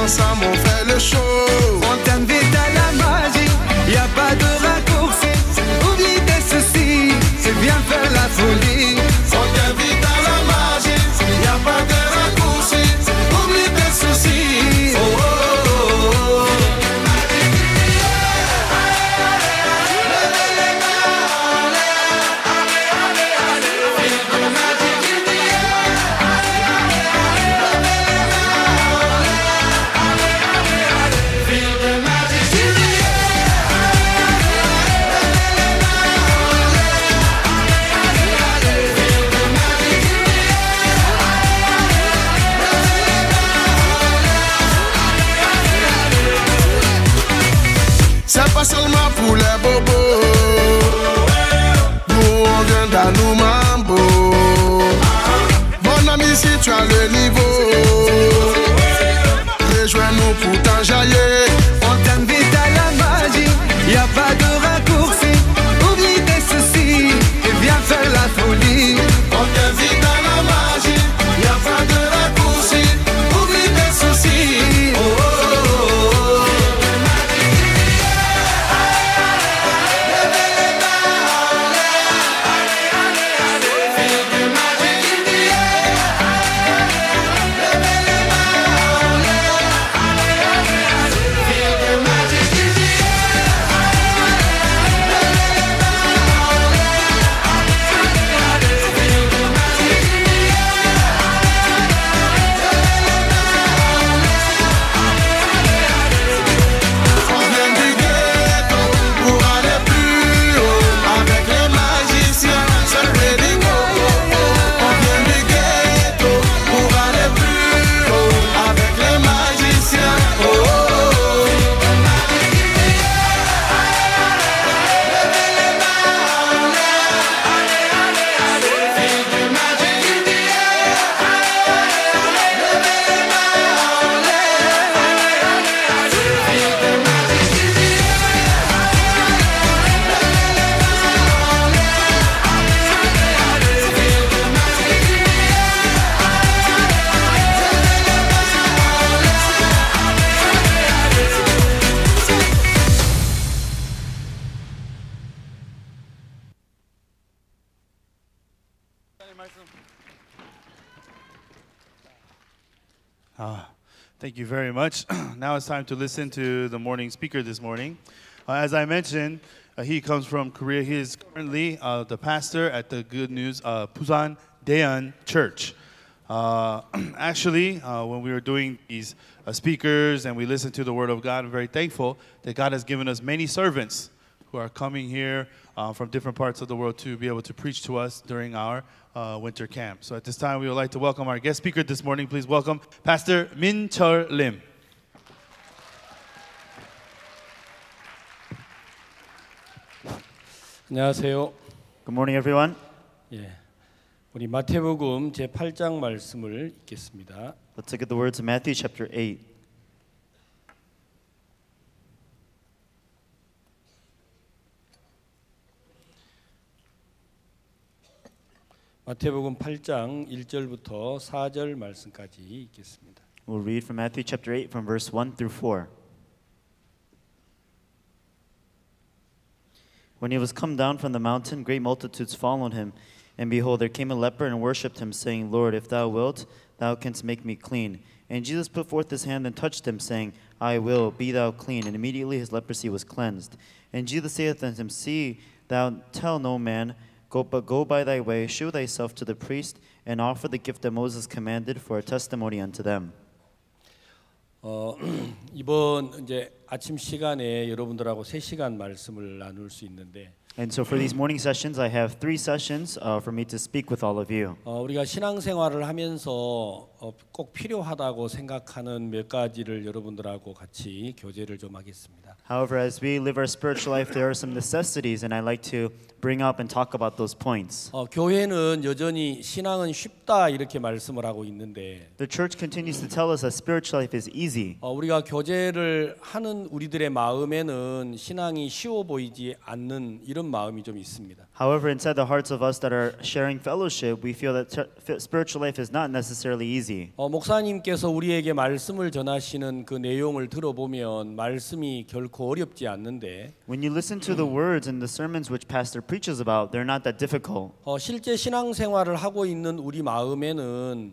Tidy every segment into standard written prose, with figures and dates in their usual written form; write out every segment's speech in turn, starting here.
Ensemble on fait le show. On t'invite à la magie, y a pas de raccourci. Oublie tes soucis, c'est bien faire la folie. On t'invite à la magie, y a pas de raccourci. Oublie tes soucis. Oh, oh, oh, oh. Levez les mains, allez, allez, allez. Feel the magic in the air. Levez les mains. Feel the magic in the C'est pas seulement pour les bobos. Nous on vient d'Anou Mambo. Mon ami, si tu as le niveau, rejoins-nous pour t'enjailler. On t'invite à la magie, y a pas de raccourci. Oublie tes soucis et viens faire la folie. On t'invite à la magie, y a pas de raccourci. Oublie tes soucis. Oh, oh, oh, oh. Levez les mains, allez, allez, allez. Feel the magic in the air. Levez les mains, feel the magic in the On vient du ghetto pour aller plus haut. Avec les magiciens, c'est ready go. On vient du ghetto pour aller plus haut. Avec les magiciens. Oh, oh, oh. Levez les mains, allez, allez, allez. Feel the magic in the air. Levez les mains, feel the magic in the air. Thank you very much. Now it's time to listen to the morning speaker this morning. As I mentioned, he comes from Korea. He is currently the pastor at the Good News Busan Daeun Church. Actually, when we were doing these speakers and we listened to the Word of God, I'm very thankful that God has given us many servants who are coming here from different parts of the world to be able to preach to us during our winter camp. So at this time, we would like to welcome our guest speaker this morning. Please welcome Pastor Min Cheol Lim. 안녕하세요. Good morning, everyone. 예, 우리 마태복음 제 8장 말씀을 읽겠습니다. Let's look at the words of Matthew chapter 8. 마태복음 8장 1절부터 4절 말씀까지 읽겠습니다. We'll read from Matthew chapter 8 from verse 1 through 4. When he was come down from the mountain, great multitudes followed him. And behold, there came a leper and worshipped him, saying, Lord, if thou wilt, thou canst make me clean. And Jesus put forth his hand and touched him, saying, I will, be thou clean. And immediately his leprosy was cleansed. And Jesus saith unto him, See, thou tell no man, but go by thy way, shew thyself to the priest, and offer the gift that Moses commanded for a testimony unto them. 이번 이제 아침 시간에 여러분들하고 3시간 말씀을 나눌 수 있는데 And so for these morning sessions, I have 3 sessions for me to speak with all of you. 우리가 신앙생활을 하면서 꼭 필요하다고 생각하는 몇 가지를 여러분들하고 같이 교제를 좀 하겠습니다. However, as we live our spiritual life, there are some necessities, and I'd like to bring up and talk about those points. 교회는 여전히 신앙은 쉽다 이렇게 말씀을 하고 있는데 The church continues to tell us that spiritual life is easy. 우리가 교제를 하는 우리들의 마음에는 신앙이 쉬워 보이지 않는 이런 마음이 좀 있습니다. However, inside the hearts of us that are sharing fellowship, we feel that spiritual life is not necessarily easy. 목사님께서 우리에게 말씀을 전하시는 그 내용을 들어보면 말씀이 결코 어렵지 않는데 When you listen to the words and the sermons which pastor preaches about, they're not that difficult. 실제 신앙생활을 하고 있는 우리 마음에는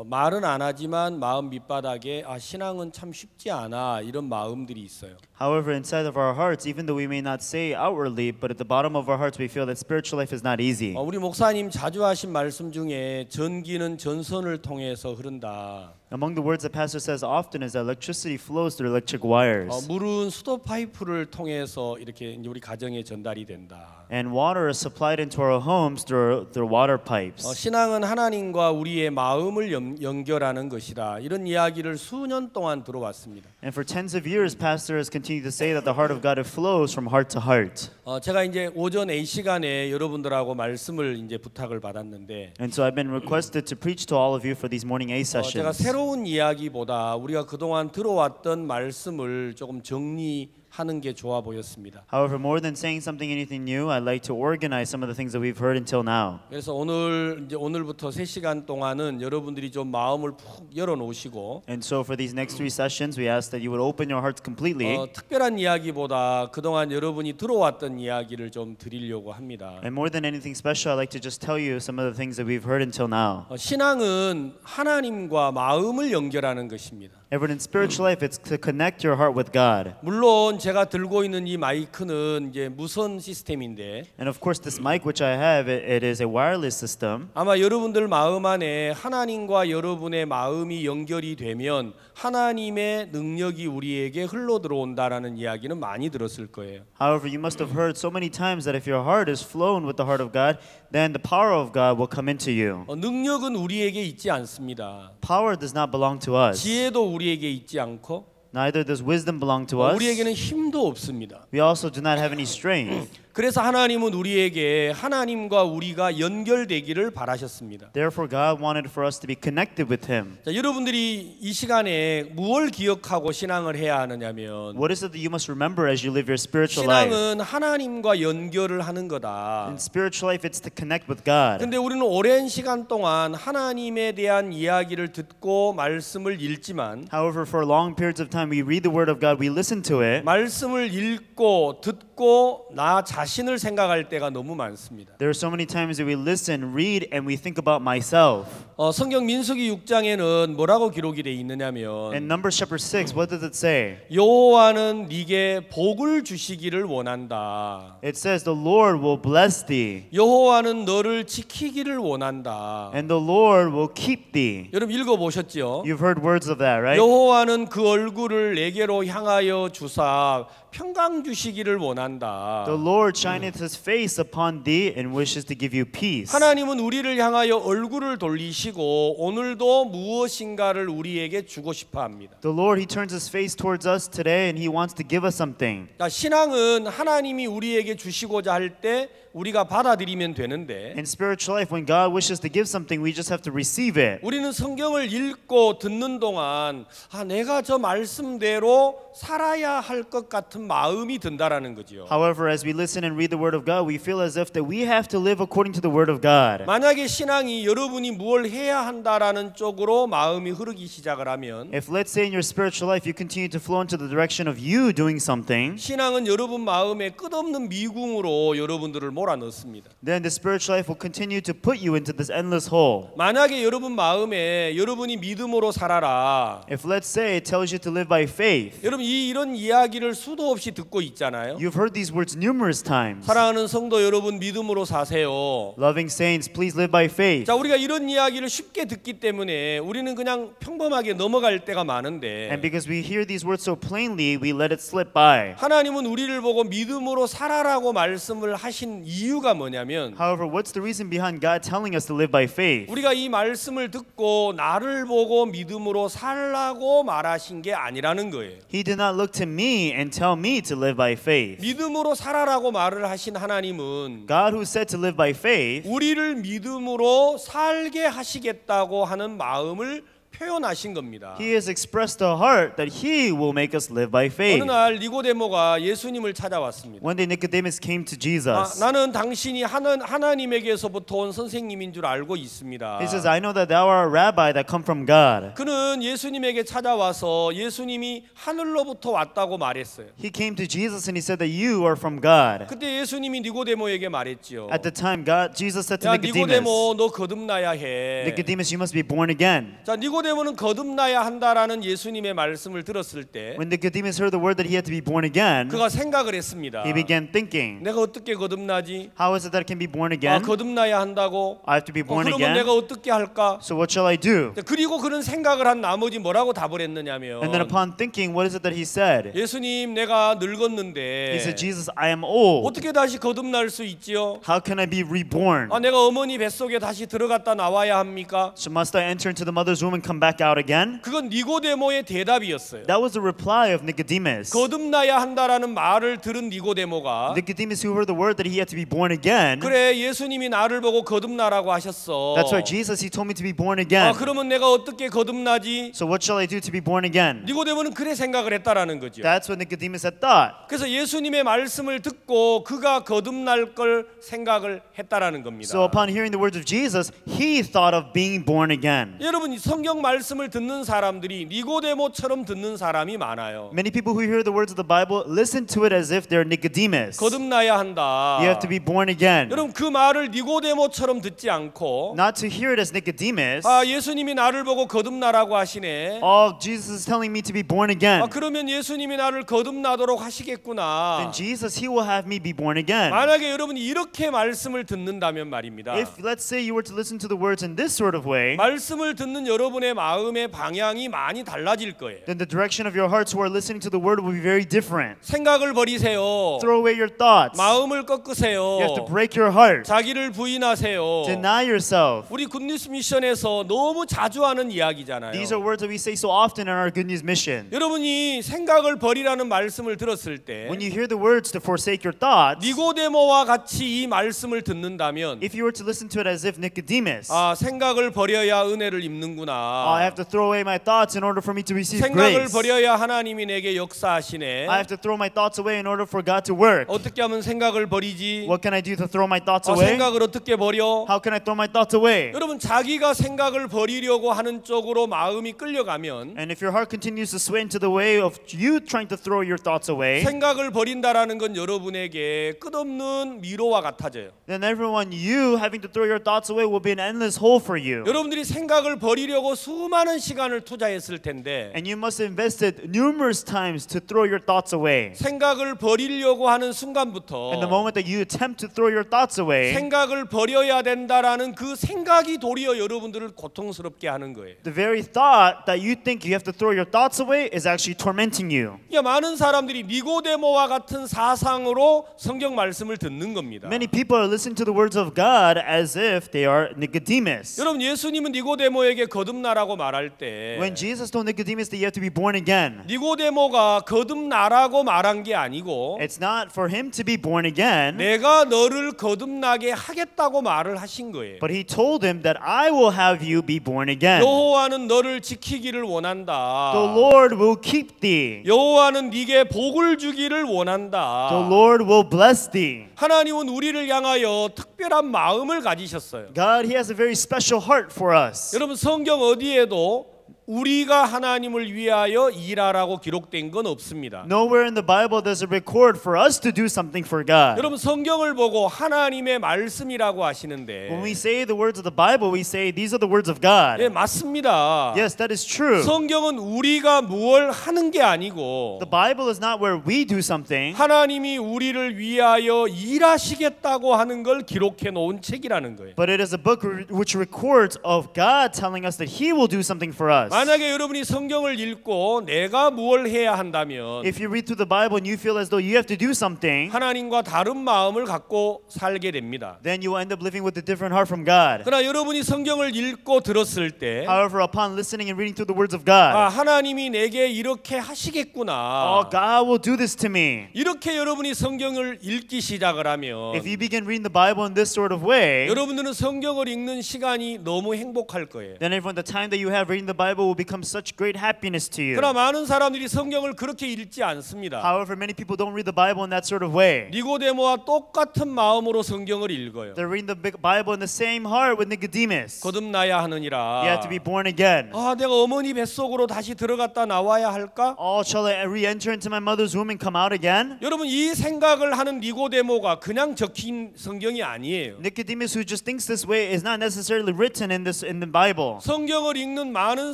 말은 안 하지만 마음 밑바닥에 신앙은 참 쉽지 않아 이런 마음들이 있어요. However, inside of our hearts, even though we may not say outwardly, but at the bottom of our hearts, we feel that spiritual life is not easy. 우리 목사님 자주 하신 말씀 중에 전기는 전선을 통해서 흐른다. Among the words that pastor says often is that electricity flows through electric wires. 물은 수도 파이프를 통해서 이렇게 이제 우리 가정에 전달이 된다. And water is supplied into our homes through water pipes. 신앙은 하나님과 우리의 마음을 연결하는 것이다. 이런 이야기를 수년 동안 들어왔습니다. And for tens of years, pastor has continued to say that the heart of God it flows from heart to heart. 제가 이제 오전 A 시간에 여러분들하고 말씀을 이제 부탁을 받았는데 And so I've been requested to preach to all of you for these morning A 제가 sessions. 새로운 이야기보다 우리가 그동안 들어왔던 말씀을 조금 정리하는 게 좋아 보였습니다. However, more than saying something anything new, I'd like to organize some of the things that we've heard until now. 그래서 오늘부터 3시간 동안은 여러분들이 좀 마음을 푹 열어 놓으시고 And so for these next 3 sessions, we ask that you would open your hearts completely. 특별한 이야기보다 그동안 여러분이 들어왔던 이야기를 좀 드리려고 합니다. And more than anything special, I'd like to just tell you some of the things that we've heard until now. 신앙은 하나님과 마음을 연결하는 것입니다. Everyone, in spiritual life, it's to connect your heart with God. 물론 제가 들고 있는 이 마이크는 이제 무선 시스템인데 And of course, this mic which I have, it is a wireless system. 아마 여러분들 마음 안에 하나님과 여러분의 마음이 연결이 되면 하나님의 능력이 우리에게 흘러 들어온다라는 이야기는 많이 들었을 거예요. However, you must have heard so many times that if your heart is flown with the heart of God, then the power of God will come into you. 능력은 우리에게 있지 않습니다. Power does not belong to us. 지혜도 우리에게 있지 않고 Neither does wisdom belong to us. 우리에게는 힘도 없습니다. We also do not have any strength. 그래서 하나님은 우리에게 하나님과 우리가 연결되기를 바라셨습니다. Therefore, God wanted for us to be connected with Him. 자, 여러분들이 이 시간에 무엇을 기억하고 신앙을 해야 하느냐면 What is it that you must remember as you live your spiritual life? 신앙은 하나님과 연결을 하는 거다. In spiritual life, it's to connect with God. 근데 우리는 오랜 시간 동안 하나님에 대한 이야기를 듣고 말씀을 읽지만 However, for long periods of time, we read the Word of God, we listen to it. 말씀을 읽고 듣고 나 자신을 생각할 때가 너무 많습니다. There are so many times that we listen, read, and we think about myself. 성경 민수기 6장에는 뭐라고 기록이 돼 있느냐면 In Numbers chapter 6, what does it say? 여호와는 네게 복을 주시기를 원한다. It says, the Lord will bless thee, 여호와는 너를 지키기를 원한다. and the Lord will keep thee. 여러분 읽어보셨죠? You've heard words of that, right? 여호와는 그 얼굴을 내게로 향하여 주사 평강 주시기를 원한다. The Lord shineth His face upon thee and wishes to give you peace. 하나님은 우리를 향하여 얼굴을 돌리시고 오늘도 무엇인가를 우리에게 주고 싶어 합니다. The Lord, He turns His face towards us today and He wants to give us something. 신앙은 하나님이 우리에게 주시고자 할 때 우리가 받아들이면 되는데 In spiritual life, when God wishes to give something, we just have to receive it. 우리는 성경을 읽고 듣는 동안 내가 저 말씀대로 살아야 할 것 같은 마음이 든다라는 거죠. However, as we listen and read the Word of God, we feel as if that we have to live according to the Word of God. 만약에 신앙이 여러분이 뭘 해야 한다라는 쪽으로 마음이 흐르기 시작을 하면 If, let's say, in your spiritual life, you continue to flow into the direction of you doing something, 신앙은 여러분 마음에 끝없는 미궁으로 여러분들을 몰아넣습니다. then the spiritual life will continue to put you into this endless hole. 만약에 여러분 마음에 여러분이 믿음으로 살아라. If, let's say, it tells you to live by faith, 여러분 이런 이야기를 수도 없이 듣고 있잖아요. you've heard these words numerous times. 사랑하는 성도 여러분, 믿음으로 사세요. Loving saints, please live by faith. 자, 우리가 이런 이야기를 쉽게 듣기 때문에 우리는 그냥 평범하게 넘어갈 때가 많은데, And because we hear these words so plainly, we let it slip by. 하나님은 우리를 보고 믿음으로 살아라고 말씀을 하신 이유가 뭐냐면, However, what's the reason behind God telling us to live by faith? 우리가 이 말씀을 듣고 나를 보고 믿음으로 살라고 말하신 게 아니라는 거예요. He did not look to me and tell me to live by faith. 믿음으로 살아라고 말을 하신 하나님은 God who said to live by faith 우리를 믿음으로 살게 하시겠다고 하는 마음을 표현하신 겁니다. He has expressed a heart that He will make us live by 어느 faith. 날 니고데모가 예수님을 찾아왔습니다. One day Nicodemus came to Jesus. 나는 당신이 하나님에게서부터 온 선생님인 줄 알고 있습니다. He says, I know that thou art a rabbi that come from God. 그는 예수님에게 찾아와서 예수님이 하늘로부터 왔다고 말했어요. He came to Jesus and he said that you are from God. 그때 예수님이 니고데모에게 말했지요. At the time, Jesus said to 야, Nicodemus, 니고데모, 너 거듭나야 해. Nicodemus, you must be born again. 자, 니고데모는 거듭나야 한다라는 예수님의 말씀을 들었을 때 When Nicodemus heard the word that he had to be born again, 그가 생각을 했습니다. he began thinking, 내가 어떻게 거듭나지? how is it that I can be born again? 거듭나야 한다고? I have to be born 그러면 again. 내가 어떻게 할까? So what shall I do? 그리고 그는 생각을 한 나머지 뭐라고 답을 했느냐면, And then upon thinking, what is it that he said? 예수님, 내가 He 늙었는데 said, Jesus, I am old. 어떻게 다시 거듭날 수 있지요? How can I be reborn? 내가 어머니 뱃속에 다시 들어갔다 나와야 합니까? So must I enter into the mother's womb and come back out again? 그건 니고데모의 대답이었어요. That was the reply of Nicodemus. 거듭나야 한다라는 말을 들은 니고데모가, Nicodemus, who heard the word that he had to be born again. 그래, 예수님이 나를 보고 거듭나라고 하셨어. That's why Jesus, he told me to be born again. 그러면 내가 어떻게 거듭나지? So what shall I do to be born again? 니고데모는 그래 생각을 했다라는 거죠. That's what Nicodemus had thought. 그래서 예수님의 말씀을 듣고 그가 거듭날 걸 생각을 했다라는 겁니다. So upon hearing the words of Jesus, he thought of being born again. 여러분, 이 성경 말씀을 듣는 사람들이 니고데모처럼 듣는 사람이 많아요. Many people who hear the words of the Bible listen to it as if they're Nicodemus. 거듭나야 한다. You have to be born again. 여러분, 그 말을 니고데모처럼 듣지 않고, Not to hear it as Nicodemus. 예수님이 나를 보고 거듭나라고 하시네. Oh, Jesus is telling me to be born again. 그러면 예수님이 나를 거듭나도록 하시겠구나. Then Jesus, he will have me be born again. 만약에 여러분이 이렇게 말씀을 듣는다면 말입니다. If let's say you were to listen to the words in this sort of way, 말씀을 듣는 여러분의 마음의 방향이 많이 달라질 거예요. then the direction of your hearts who are listening to the word will be very different. 생각을 버리세요. Throw away your thoughts. 마음을 꺾으세요. You have to break your heart. 자기를 부인하세요. Deny yourself. 우리 굿뉴스 미션에서 너무 자주 하는 이야기잖아요. These are words that we say so often in our Good News mission. 여러분이 생각을 버리라는 말씀을 들었을 때 When you hear the words to forsake your thoughts, 니고데모와 같이 이 말씀을 듣는다면, if you were to listen to it as if Nicodemus, 생각을 버려야 은혜를 입는구나. I have to throw away my thoughts in order for me to receive 생각을 grace. 버려야 하나님이 내게 역사하시네. I have to throw my thoughts away in order for God to work. 어떻게 하면 생각을 버리지? What can I do to throw my thoughts away? 생각을 어떻게 버려? How can I throw my thoughts away? 여러분, 자기가 생각을 버리려고 하는 쪽으로 마음이 끌려가면 And if your heart continues to sway into the way of you trying to throw your thoughts away, 생각을 버린다라는 건 여러분에게 끝없는 미로와 같아져요. then everyone, you having to throw your thoughts away will be an endless hole for you. 여러분들이 생각을 버리려고 수많은 시간을 투자했을 텐데, And you must have invested numerous times to throw your thoughts away. 생각을 버리려고 하는 순간부터 And the moment that you attempt to throw your thoughts away, 생각을 버려야 된다라는 그 생각이 도리어 여러분들을 고통스럽게 하는 거예요. the very thought that you think you have to throw your thoughts away is actually tormenting you. 많은 사람들이 니고데모와 같은 사상으로 성경 말씀을 듣는 겁니다. Many people are listening to the words of God as if they are Nicodemus. 여러분, 예수님은 니고데모에게 거듭나라고 말할 때 When Jesus told Nicodemus that you have to be born again, 니고데모가 거듭나라고 말한 게 아니고 it's not for him to be born again, 내가 너를 거듭나게 하겠다고 말을 하신 거예요. but he told him that I will have you be born again. 여호와는 너를 지키기를 원한다. The Lord will keep thee. 여호와는 네게 복을 주기를 원한다. The Lord will bless thee. 하나님은 우리를 향하여 특별한 마음을 가지셨어요. God, he has a very special heart for us. 여러분, 성경 어디에도 우리가 하나님을 위하여 일하라고 기록된 건 없습니다. Nowhere in the Bible does it record for us to do something for God. 여러분 성경을 보고 하나님의 말씀이라고 하시는데 When we say the words of the Bible, we say these are the words of God. 네, 맞습니다. Yes, that is true. 성경은 우리가 무엇을 하는 게 아니고 The Bible is not where we do something. 하나님이 우리를 위하여 일하시겠다고 하는 걸 기록해 놓은 책이라는 거예요. But it is a book which records of God telling us that He will do something for us. 만약에 여러분이 성경을 읽고 내가 무엇을 해야 한다면 If you read through the Bible and you feel as though you have to do something, 하나님과 다른 마음을 갖고 살게 됩니다. then you will end up living with a different heart from God. 그러나 여러분이 성경을 읽고 들었을 때 However, upon listening and reading through the words of 아, God, 하나님이 내게 이렇게 하시겠구나. oh, God will do this to me. 이렇게 여러분이 성경을 읽기 시작을 하면 If you begin reading the Bible in this sort of way, 여러분들은 성경을 읽는 시간이 너무 행복할 거예요. then everyone, the time that you have reading the Bible will become such great happiness to you. 그러나 많은 사람들이 성경을 그렇게 읽지 않습니다. However, many people don't read the Bible in that sort of way. 니고데모와 똑같은 마음으로 성경을 읽어요. They're reading the Bible in the same heart with Nicodemus. 거듭나야 하느니라. You have to be born again. 아, 내가 어머니 뱃속으로 다시 들어갔다 나와야 할까? Oh, shall I re-enter into my mother's womb and come out again? 여러분 이 생각을 하는 니고데모가 그냥 적힌 성경이 아니에요. Nicodemus, who just thinks this way, is not necessarily written in the Bible. 성경을 읽는 많은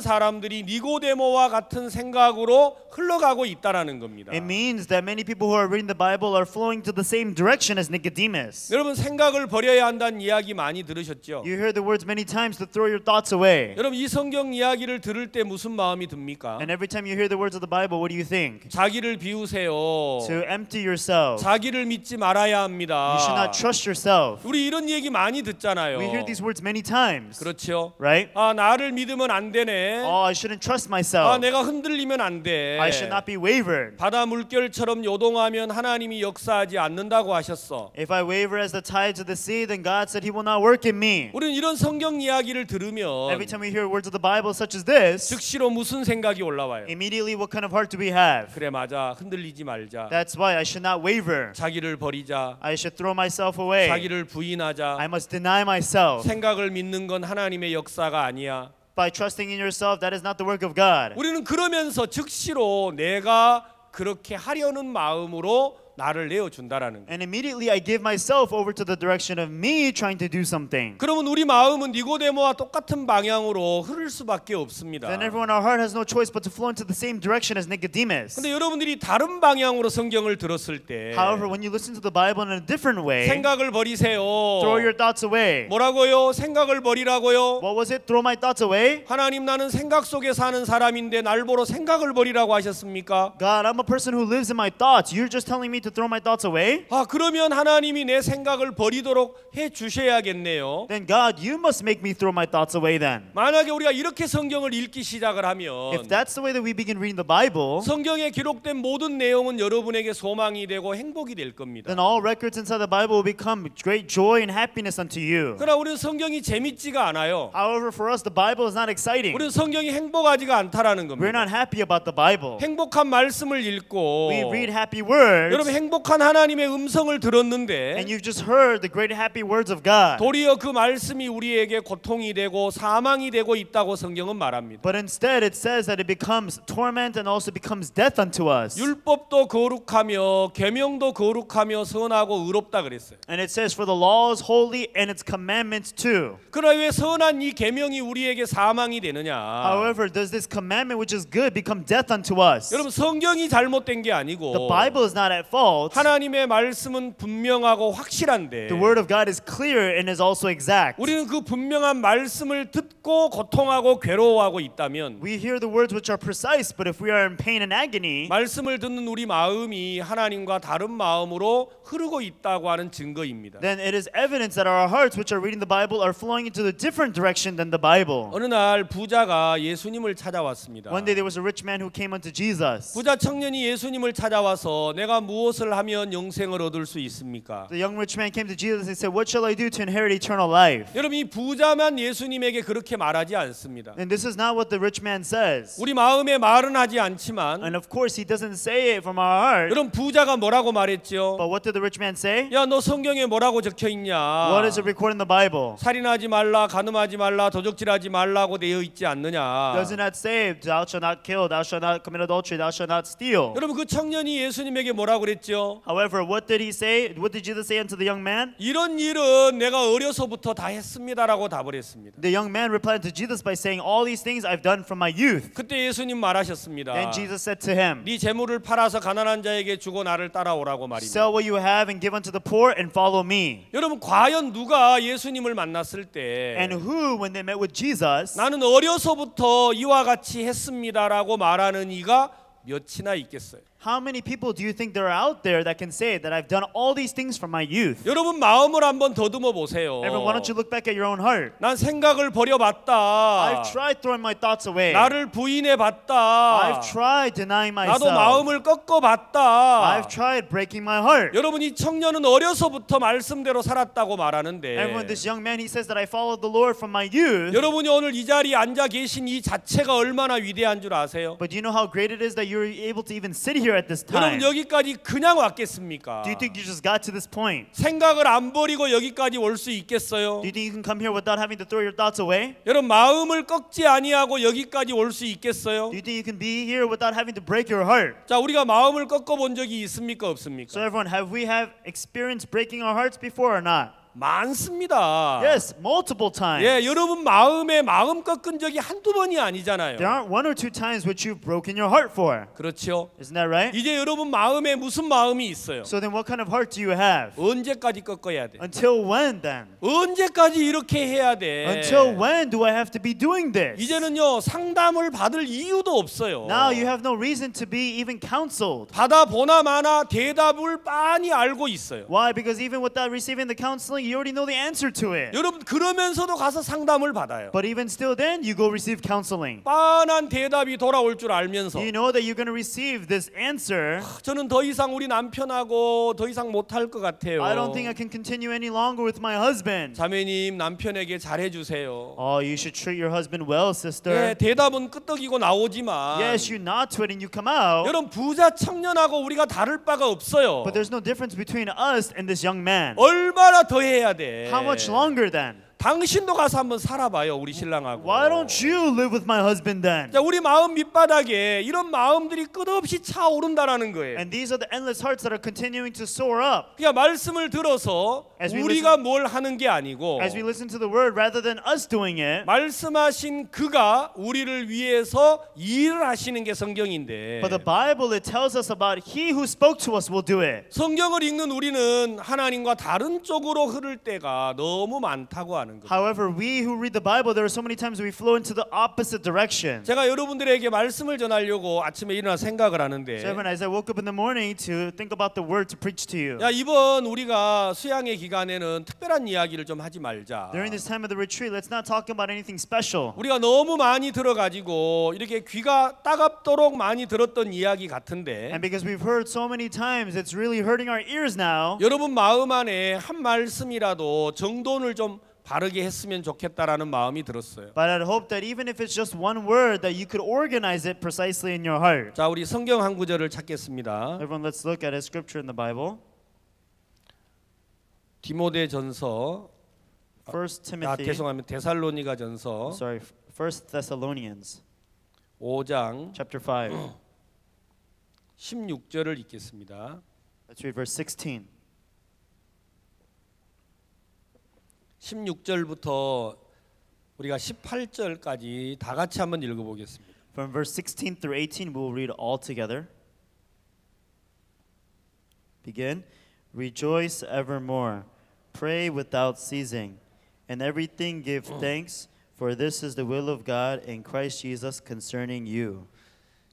사람들이 니고데모와 같은 생각으로 흘러가고 있다라는 겁니다. It means that many people who are reading the Bible are flowing to the same direction as Nicodemus. 여러분 생각을 버려야 한다는 이야기 많이 들으셨죠? You hear the words many times to throw your thoughts away. 여러분 이 성경 이야기를 들을 때 무슨 마음이 듭니까? And every time you hear the words of the Bible, what do you think? 자기를 비우세요. To empty yourself. 자기를 믿지 말아야 합니다. You should not trust yourself. 우리 이런 얘기 많이 듣잖아요. We hear these words many times. 그렇죠. Right? 아 나를 믿으면 안 되네. Oh, I shouldn't trust 아 myself. 내가 흔들리면 안 돼. I should not be wavered. 바다 물결처럼 요동하면 하나님이 역사하지 않는다고 하셨어. If I waver as the tides of the sea, then God said He will not work in me. 우리는 이런 성경 이야기를 들으면 Every time we hear words of the Bible such as this, 즉시로 무슨 생각이 올라와요? immediately what kind of heart do we have? 그래 맞아. 흔들리지 말자. That's why I should not waver. 자기를 버리자. I should throw myself away. 자기를 부인하자. I must deny myself. 생각을 믿는 건 하나님의 역사가 아니야. By trusting in yourself, that is not the work of God. 우리는 그러면서 즉시로 내가 그렇게 하려는 마음으로 나를 내어준다라는 거예요. And immediately I give myself over to the direction of me trying to do something. 그러면 우리 마음은 니고데모와 똑같은 방향으로 흐를 수밖에 없습니다. Then everyone, our heart has no choice but to flow into the same direction as Nicodemus. 근데 여러분들이 다른 방향으로 성경을 들었을 때 However, when you listen to the Bible in a different way, 생각을 버리세요. throw your thoughts away. 뭐라고요? 생각을 버리라고요? What was it? Throw my thoughts away? 하나님 나는 생각 속에 사는 사람인데 날 보러 생각을 버리라고 하셨습니까? God, I'm a person who lives in my thoughts. You're just telling me to throw my thoughts away? 아 그러면 하나님이 내 생각을 버리도록 해 주셔야겠네요. Then God, you must make me throw my thoughts away then. 만약에 우리가 이렇게 성경을 읽기 시작을 하면 If that's the way that we begin reading the Bible, 성경에 기록된 모든 내용은 여러분에게 소망이 되고 행복이 될 겁니다. then all records inside the Bible will become great joy and happiness unto you. 그러나 우리는 성경이 재밌지가 않아요. However, for us, the Bible is not exciting. 우리는 성경이 행복하지가 않다라는 We're 겁니다. not happy about the Bible. 행복한 말씀을 읽고 We read happy words, 여러분 행복한 하나님의 음성을 들었는데 and you've just heard the great happy words of God. 도리어 그 말씀이 우리에게 고통이 되고 사망이 되고 있다고 성경은 말합니다. But instead, it says that it becomes torment and also becomes death unto us. 율법도 거룩하며 계명도 거룩하며 선하고 의롭다 그랬어요. And it says, for the law is holy and its commandments too. 그러나 왜 선한 이 계명이 우리에게 사망이 되느냐? However, does this commandment which is good become death unto us? 여러분 성경이 잘못된 게 아니고 The Bible is not at fault. 하나님의 말씀은 분명하고 확실한데 The word of God is clear and is also exact. 우리는 그 분명한 말씀을 듣고 고통하고 괴로워하고 있다면 We hear the words which are precise, but if we are in pain and agony, 말씀을 듣는 우리 마음이 하나님과 다른 마음으로 흐르고 있다고 하는 증거입니다. then it is evidence that our hearts which are reading the Bible are flowing into a different direction than the Bible. 어느 날 부자가 예수님을 찾아왔습니다. One day there was a rich man who came unto Jesus. 부자 청년이 예수님을 찾아와서 내가 무엇을 무엇을 하면 영생을 얻을 수 있습니까? The young rich man came to Jesus and said, "What shall I do to inherit eternal life?" 여러분 이 부자만 예수님에게 그렇게 말하지 않습니다. And this is not what the rich man says. 우리 마음에 말은 하지 않지만 And of course, he doesn't say it from our heart. 여러분 부자가 뭐라고 말했죠? But what did the rich man say? 야 너 성경에 뭐라고 적혀 있냐? What is it recorded in the Bible? 살인하지 말라, 간음하지 말라, 도적질하지 말라고 되어 있지 않느냐? Does it not say, "Thou shalt not kill, thou shalt not commit adultery, thou shalt not steal"? 여러분 그 청년이 예수님에게 뭐라고 그랬죠? However, what did he say? What did Jesus say unto the young man? 이런 일은 내가 어려서부터 다 했습니다라고 답을 했습니다. The young man replied to Jesus by saying, "All these things I've done from my youth." 그때 예수님 말하셨습니다. Then Jesus said to him, 네 재물을 팔아서 가난한 자에게 주고 나를 따라오라고 말입니다. "Sell what you have and give unto the poor and follow me." 여러분 과연 누가 예수님을 만났을 때 And who, when they met with Jesus, 나는 어려서부터 이와 같이 했습니다라고 말하는 이가 몇이나 있겠어요? how many people do you think there are out there that can say that I've done all these things from my youth? 여러분 마음을 한번 더듬어 보세요. Everyone, why don't you look back at your own heart? 난 생각을 버려봤다. I've tried throwing my thoughts away. 나를 부인해봤다. I've tried denying 나도 myself. 마음을 꺾어봤다. I've tried breaking my heart. 여러분 이 청년은 어려서부터 말씀대로 살았다고 말하는데 Everyone, this young man, he says that I followed the Lord from my youth. 여러분이 오늘 이 자리에 앉아 계신 이 자체가 얼마나 위대한 줄 아세요? But do you know how great it is that you're able to even sit here at this time? 여러분 여기까지 그냥 왔겠습니까? Do you think you just got to this point? 생각을 안 버리고 여기까지 올 수 있겠어요? Do you think you can come here without having to throw your thoughts away? 여러분 마음을 꺾지 아니하고 여기까지 올 수 있겠어요? Do you think you can be here without having to break your heart? 자 우리가 마음을 꺾어 본 적이 있습니까 없습니까? So everyone, have we experienced breaking our hearts before or not? 많습니다. Yes, multiple times. 예, 여러분 마음에 마음 꺾은 적이 한두 번이 아니잖아요. There aren't one or two times which you've broken your heart for. 그렇죠. Isn't that right? 이제 여러분 마음에 무슨 마음이 있어요? So then what kind of heart do you have? 언제까지 꺾어야 돼? Until when then? 언제까지 이렇게 해야 돼? Until when do I have to be doing this? 이제는요 상담을 받을 이유도 없어요. Now you have no reason to be even counseled. 받아보나 마나 대답을 빤히 알고 있어요. Why? Because even without receiving the counseling, you already know the answer to it. 여러분 그러면서도 가서 상담을 받아요. But even still then, you go receive counseling. 빤한 대답이 돌아올 줄 알면서 You know that you're going to receive this answer. 저는 더 이상 우리 남편하고 더 이상 못할 것 같아요. I don't think I can continue any longer with my husband. 자매님 남편에게 잘해주세요. Oh, you should treat your husband well, 예, sister. 대답은 끄떡이고 나오지만 Yes, you nod to it and you come out. 여러분 부자 청년하고 우리가 다를 바가 없어요. But there's no difference between us and this young man. 얼마나 더 해야 돼? How much longer then? 당신도 가서 한번 살아봐요 우리 신랑하고. Why don't you live with my husband then? 자, 우리 마음 밑바닥에 이런 마음들이 끝없이 차오른다라는 거예요. And these are the endless hearts that are continuing to soar up. 그러니까 말씀을 들어서 As we 우리가 뭘 하는 게 아니고 As we listen to the word rather than us doing it. 말씀하신 그가 우리를 위해서 일을 하시는 게 성경인데 But the Bible, it tells us about he who spoke to us will do it. 성경을 읽는 우리는 하나님과 다른 쪽으로 흐를 때가 너무 많다고 하는 거예요. However, we who read the Bible, there are so many times we flow into the opposite direction. 제가 여러분들에게 말씀을 전하려고 아침에 일어나 생각을 So 하는데 even as I woke up in the morning to think about the word to preach to you. 야 이번 우리가 수양의 기간에는 특별한 이야기를 좀 하지 말자. During this time of the retreat, let's not talk about anything special. 우리가 너무 많이 들어가지고 이렇게 귀가 따갑도록 많이 들었던 이야기 같은데 And because we've heard so many times, it's really hurting our ears now. 여러분 마음 안에 한 말씀이라도 정돈을 좀 바르게 했으면 좋겠다라는 마음이 들었어요. But I'd hope that even if it's just one word, that you could organize it precisely in your heart. 자, 우리 성경 한 구절을 찾겠습니다. Everyone, let's look at a scripture in the Bible. 디모데전서 1 Timothy. 죄송합니다. 데살로니가전서 Sorry, 1 Thessalonians 5장 chapter 5. 16절을 읽겠습니다. Let's read verse 16. 16절부터 우리가 18절까지 다 같이 한번 읽어보겠습니다. From verse 16 through 18, we'll read all together. Begin. Rejoice evermore. Pray without ceasing. And everything give thanks, for this is the will of God in Christ Jesus concerning you.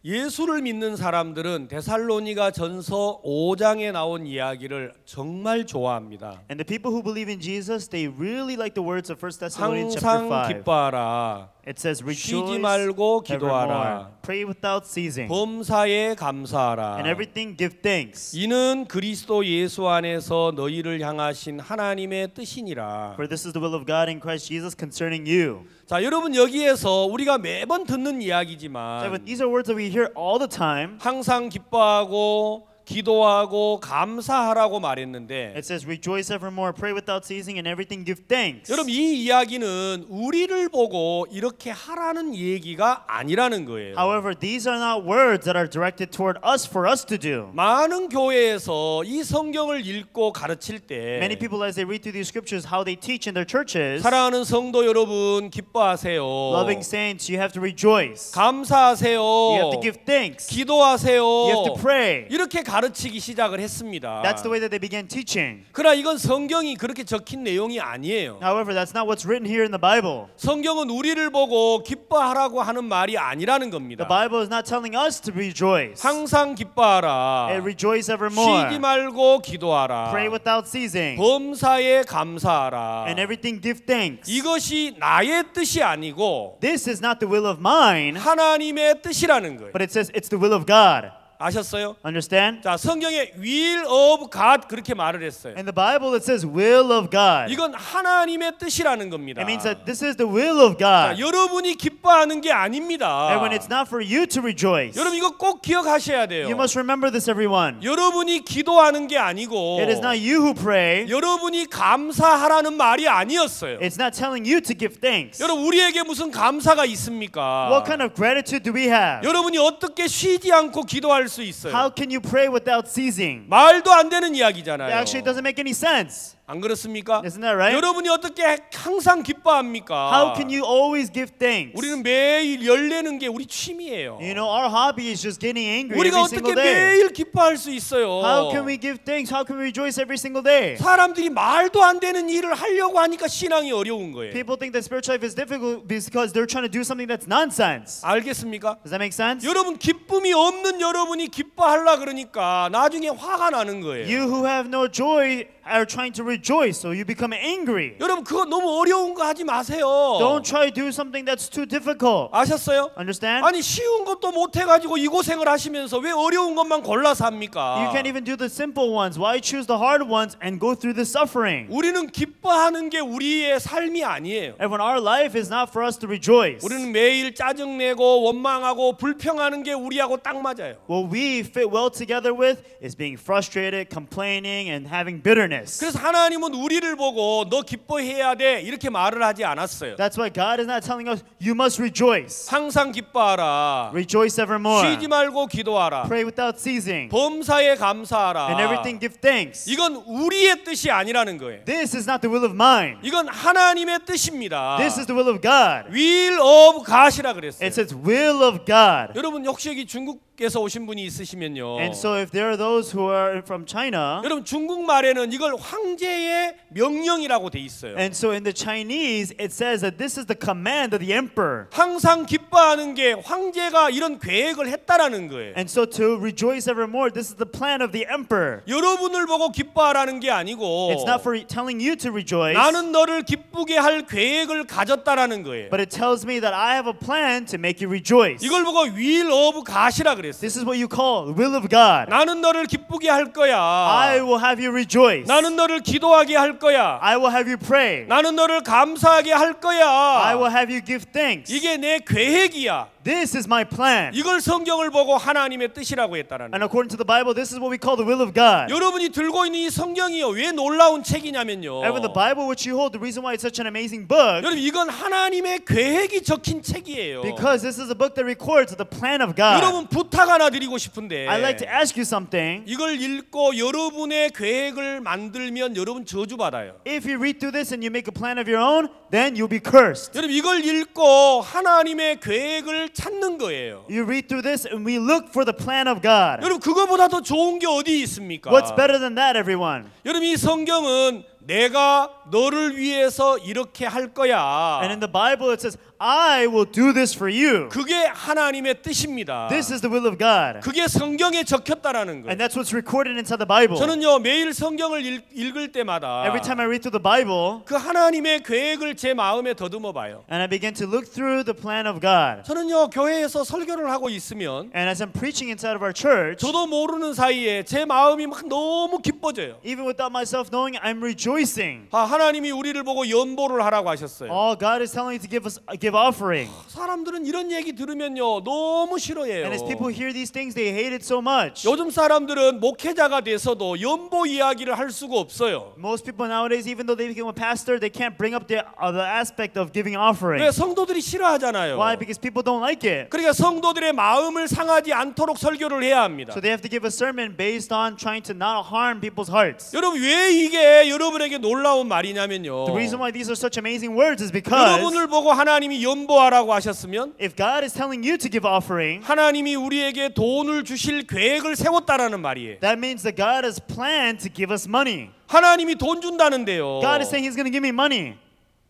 예수를 믿는 사람들은 데살로니가 전서 5장에 나온 이야기를 정말 좋아합니다. And the people who believe in Jesus, they really like the words of 1 Thessalonians chapter 항상 5. 기뻐하라. It says 쉬지 rejoice 말고 evermore. 기도하라. Pray without ceasing. 범사에 감사하라. And everything give thanks. 이는 그리스도 예수 안에서 너희를 향하신 하나님의 뜻이니라. For this is the will of God in Christ Jesus concerning you. 자, 여러분 여기에서 우리가 매번 듣는 So, 이야기지만 these are words that we hear all the time. 항상 기뻐하고 기도하고 감사하라고 말했는데 It says rejoice evermore, pray without ceasing, and everything give thanks. 여러분 이 이야기는 우리를 보고 이렇게 하라는 얘기가 아니라는 거예요. However, these are not words that are directed toward us for us to do. 많은 교회에서 이 성경을 읽고 가르칠 때 Many people, as they read through these scriptures, how they teach in their churches, 사랑하는 성도 여러분 기뻐하세요. loving saints, you have to rejoice. 감사하세요. You have to give thanks. 기도하세요. You have to pray. 이렇게 가르치기 시작을 했습니다. That's the way that they began teaching. 그러나 이건 성경이 그렇게 적힌 내용이 아니에요. However, that's not what's written here in the Bible. 성경은 우리를 보고 기뻐하라고 하는 말이 아니라는 겁니다. The Bible is not telling us to rejoice. 항상 기뻐하라. And rejoice evermore. 쉬지 말고 기도하라. Pray without ceasing. 범사에 감사하라. And everything give thanks. 이것이 나의 뜻이 아니고 This is not the will of mine, 하나님의 뜻이라는 거예요. but it says it's the will of God. 아셨어요? Understand? 자, 성경에 will of God 그렇게 말을 했어요. In the Bible it says will of God. 이건 하나님의 뜻이라는 겁니다. It means that this is the will of 자, God. 여러분이 기뻐하는 게 아닙니다. And when it's not for you to rejoice, 여러분 이거 꼭 기억하셔야 돼요. you must remember this, everyone. 여러분이 기도하는 게 아니고 It is not you who pray. 여러분이 감사하라는 말이 아니었어요. It's not telling you to give thanks. 여러분 우리에게 무슨 감사가 있습니까? What kind of gratitude do we have? 여러분이 어떻게 쉬지 않고 기도할 수 있어요? How can you pray without ceasing? 말도 안 되는 It 이야기잖아요. actually doesn't make any sense. 안 그렇습니까? Isn't that right? 여러분이 어떻게 항상 기뻐합니까? How can you always give thanks? 우리는 매일 열내는 게 우리 취미예요. You know, our hobby is just getting angry 우리가 every 어떻게 single day. 매일 기뻐할 수 있어요? How can we give thanks? How can we rejoice every single day? 사람들이 말도 안 되는 일을 하려고 하니까 신앙이 어려운 거예요. People think that spiritual life is difficult because they're trying to do something that's nonsense. 알겠습니까? Does that make sense? 여러분 기쁨이 없는 여러분이 기뻐하려 그러니까 나중에 화가 나는 거예요. You who have no joy are trying to rejoice, so you become angry. 여러분 그거 너무 어려운 거 하지 마세요. Don't try to do something that's too difficult. 아셨어요? Understand? 아니 쉬운 것도 못 해가지고 이 고생을 하시면서 왜 어려운 것만 골라서 합니까? You can't even do the simple ones. Why choose the hard ones and go through the suffering? 우리는 기뻐하는 게 우리의 삶이 아니에요. And when our life is not for us to rejoice, 우리는 매일 짜증내고 원망하고 불평하는 게 우리하고 딱 맞아요. what we fit well together with is being frustrated, complaining, and having bitterness. 그래서 하나님은 우리를 보고 너 기뻐해야 돼 이렇게 말을 하지 않았어요. That's why God is not telling us, you must rejoice. 항상 기뻐하라. Rejoice evermore. 쉬지 말고 기도하라. Pray without ceasing. 범사에 감사하라. And everything give thanks. 이건 우리의 뜻이 아니라는 거예요. This is not the will of mine. 이건 하나님의 뜻입니다. This is the will of God. will of God이라 그랬어요. It says will of God. 여러분 혹시 여기 중국에서 오신 분이 있으시면요. And so if there are those who are from China, 여러분 중국 말에는 이걸 황제의 명령이라고 돼 있어요. and so in the Chinese it says that this is the command of the emperor. 항상 기뻐하는 게 황제가 이런 계획을 했다라는 거예요. And so to rejoice evermore, this is the plan of the emperor. 여러분을 보고 기뻐하라는 게 아니고 It's not for telling you to rejoice, 나는 너를 기쁘게 할 계획을 가졌다라는 거예요. but it tells me that I have a plan to make you rejoice. 이걸 보고 will of God이라 그랬어요. This is what you call the will of God. 나는 너를 기쁘게 할 거야. I will have you rejoice. 나는 너를 기도하게 할 거야. I will have you pray. 나는 너를 감사하게 할 I 거야. will have you give thanks. 이게 내 계획이야. This is my plan. 이걸 성경을 보고 하나님의 뜻이라고 했다라는 And 거예요. according to the Bible, this is what we call the will of God. 여러분이 들고 있는 이 성경이요 왜 놀라운 책이냐면요. And when the Bible which you hold, the reason why it's such an amazing book, 여러분 이건 하나님의 계획이 적힌 책이에요. because this is a book that records the plan of God. 여러분 부탁 하나 드리고 싶은데 I'd like to ask you something. 이걸 읽고 여러분의 계획을 만들면 여러분 저주받아요. If you read through this and you make a plan of your own, then you'll be cursed. 여러분 이걸 읽고 하나님의 계획을 찾는 거예요. You read through this and we look for the plan of God. 여러분 그거보다 더 좋은 게 어디 있습니까? What's better than that, everyone? 여러분 이 성경은 내가 너를 위해서 이렇게 할 거야. And in the Bible it says, I will do this for you. 그게 하나님의 뜻입니다. This is the will of God. 그게 성경에 적혔다라는 거예요. And that's what's recorded inside the Bible. 저는요 매일 성경을 읽을 때마다 Every time I read through the Bible, 그 하나님의 계획을 제 마음에 더듬어 봐요. and I begin to look through the plan of God. 저는요 교회에서 설교를 하고 있으면 And as I'm preaching inside of our church, 저도 모르는 사이에 제 마음이 막 너무 기뻐져요. even without myself knowing, I'm rejoicing. 하나님이 우리를 보고 연보를 하라고 하셨어요. Oh, God is telling you to give offering. 사람들은 이런 얘기 들으면요 너무 싫어해요. And as people hear these things, they hate it so much. 요즘 사람들은 목회자가 돼서도 연보 이야기를 할 수가 없어요. Most people nowadays, even though they become a pastor, they can't bring up the aspect of giving offering. 왜 성도들이 싫어하잖아요. Why? Because people don't like it. 그러니까 성도들의 마음을 상하지 않도록 설교를 해야 합니다. So they have to give a sermon based on trying to not harm people's hearts. 여러분 왜 이게 여러분에게 놀라운 말이냐면요. The reason why these are such amazing words is because 여러분을 보고 하나님이 연보하라고 하셨으면 if God is telling you to give offering, 하나님이 우리에게 돈을 주실 계획을 세웠다라는 말이에요. that means that God has planned to give us money. 하나님이 돈 준다는데요. God is saying He's going to give me money.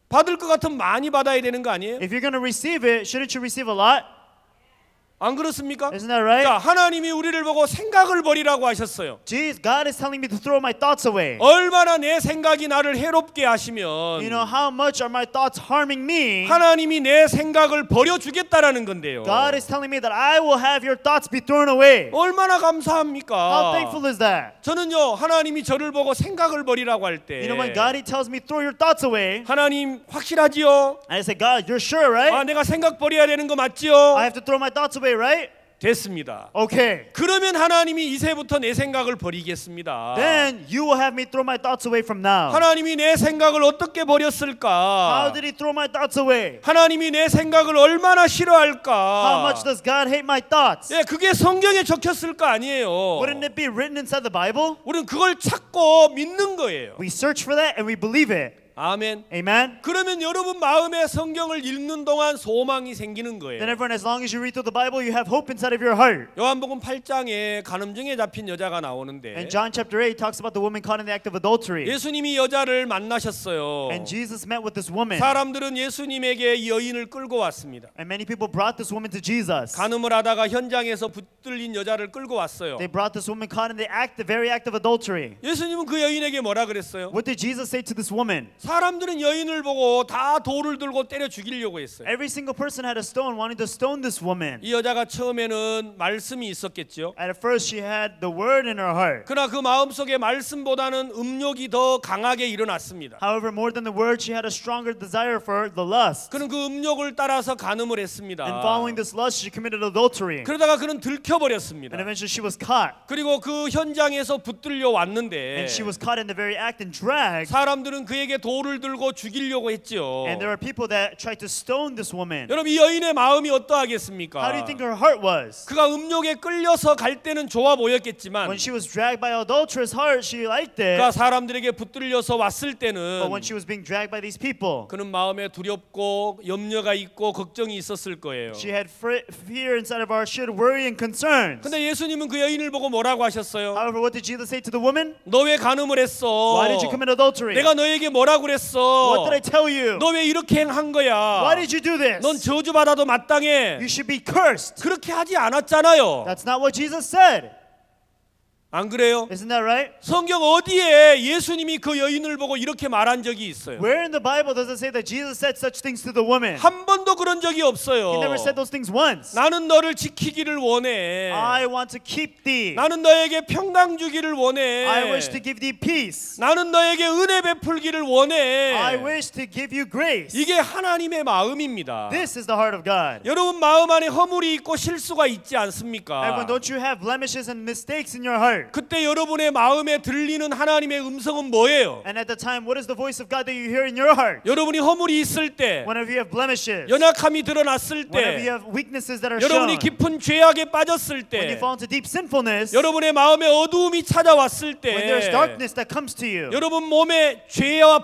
받을 것 같으면 많이 받아야 되는 거 아니에요? If you're going to receive it, shouldn't you receive a lot? 안 그렇습니까? Isn't that right? 자, 하나님이 우리를 보고 생각을 버리라고 하셨어요. Jeez, God is telling me to throw my thoughts away. 얼마나 내 생각이 나를 해롭게 하시면 You know, how much are my thoughts harming me? 하나님이 내 생각을 버려주겠다라는 건데요. God is telling me that I will have your thoughts be thrown away. 얼마나 How 감사합니까? thankful is that? 저는요 하나님이 저를 보고 생각을 버리라고 할 때 You know, when God He tells me throw your thoughts away, 하나님 확실하지요? I say, God, you're sure, right? 내가 생각 버려야 되는 거 맞지요? I have to throw my thoughts away, right? 됐습니다. Okay. 그러면 하나님이 이제부터 내 생각을 버리겠습니다. Then you will have me throw my thoughts away from now. 하나님이 내 생각을 어떻게 How 버렸을까? did He throw my thoughts away? 하나님이 내 생각을 얼마나 How 싫어할까? much does God hate my thoughts? 예, 그게 성경에 적혔을 거 아니에요. Wouldn't it be written inside the Bible? 우리는 그걸 찾고 믿는 거예요. We search for that and we believe it. 아멘. Amen? 그러면 여러분 마음에 성경을 읽는 동안 소망이 생기는 거예요. Then everyone, as long as you read through the Bible, you have hope inside of your heart. 요한복음 8장에 간음증에 잡힌 여자가 나오는데 And John chapter 8 talks about the woman caught in the act of adultery. 예수님이 여자를 만나셨어요. And Jesus met with this woman. 사람들은 예수님에게 이 여인을 끌고 왔습니다. And many people brought this woman to Jesus. 간음을 하다가 현장에서 붙들린 여자를 끌고 왔어요. They brought this woman caught in the very act of adultery. 예수님은 그 여인에게 뭐라 그랬어요? What did Jesus say to this woman? 사람들은 여인을 보고 다 돌을 들고 때려 죽이려고 했어요. Every single person had a stone wanting to stone this woman. 이 여자가 처음에는 말씀이 있었겠죠. At first she had the word in her heart. 그러나 그 마음속에 말씀보다는 음욕이 더 강하게 일어났습니다. However, more than the word, she had a stronger desire for the lust. 그는 그 음욕을 따라서 간음을 했습니다. And following this lust, she committed adultery. 그러다가 그는 들켜버렸습니다. And eventually she was caught. 그리고 그 현장에서 붙들려 왔는데 And she was caught in the very act and dragged. 사람들은 그에게 돌을 들고 죽이려고 했죠. And there are people that tried to stone this woman. 여러분 이 여인의 마음이 어떠하겠습니까? How do you think her heart was? 그가 음욕에 끌려서 갈 때는 좋아 보였겠지만 When she was dragged by adulterous heart, she liked 그가 it. 사람들에게 붙들려서 왔을 때는 But when she was being dragged by these people, 그는 마음에 두렵고 염려가 있고 걱정이 있었을 거예요. she had fear inside of her. She had worry and concerns. 근데 예수님은 그 여인을 보고 뭐라고 하셨어요? However, what did Jesus say to the woman? 너 왜 간음을 했어? Why did you commit adultery? 내가 너에게 뭐라고 그랬어? What did I tell you? 너 왜 이렇게 한 거야? Why did you do this? 넌 저주받아도 마땅해. You should be cursed. 그렇게 하지 않았잖아요. That's not what Jesus said. 안 그래요? Isn't that right? 성경 어디에 예수님이 그 여인을 보고 이렇게 말한 적이 있어요? Where in the Bible does it say that Jesus said such things to the woman? 한 번도 그런 적이 없어요. He never said those things once. 나는 너를 지키기를 원해. I want to keep thee. 나는 너에게 평강 주기를 원해. I wish to give thee peace. 나는 너에게 은혜 베풀기를 원해. I wish to give you grace. 이게 하나님의 마음입니다. This is the heart of God. 여러분 마음 안에 허물이 있고 실수가 있지 않습니까? Everyone, don't you have blemishes and mistakes in your heart? 그때 여러분의 마음에 들리는 하나님의 음성은 뭐예요? And at the time, what is the voice of God that you hear in your heart? 여러분이 허물이 있을 때, Whenever you have blemishes, 연약함이 드러났을 whenever you 때, have weaknesses that are shown, 여러분이 깊은 죄악에 빠졌을 when you 때, fall into deep sinfulness, 여러분의 마음에 어두움이 찾아왔을 when there's 때, darkness that comes to you, 여러분 몸에 죄와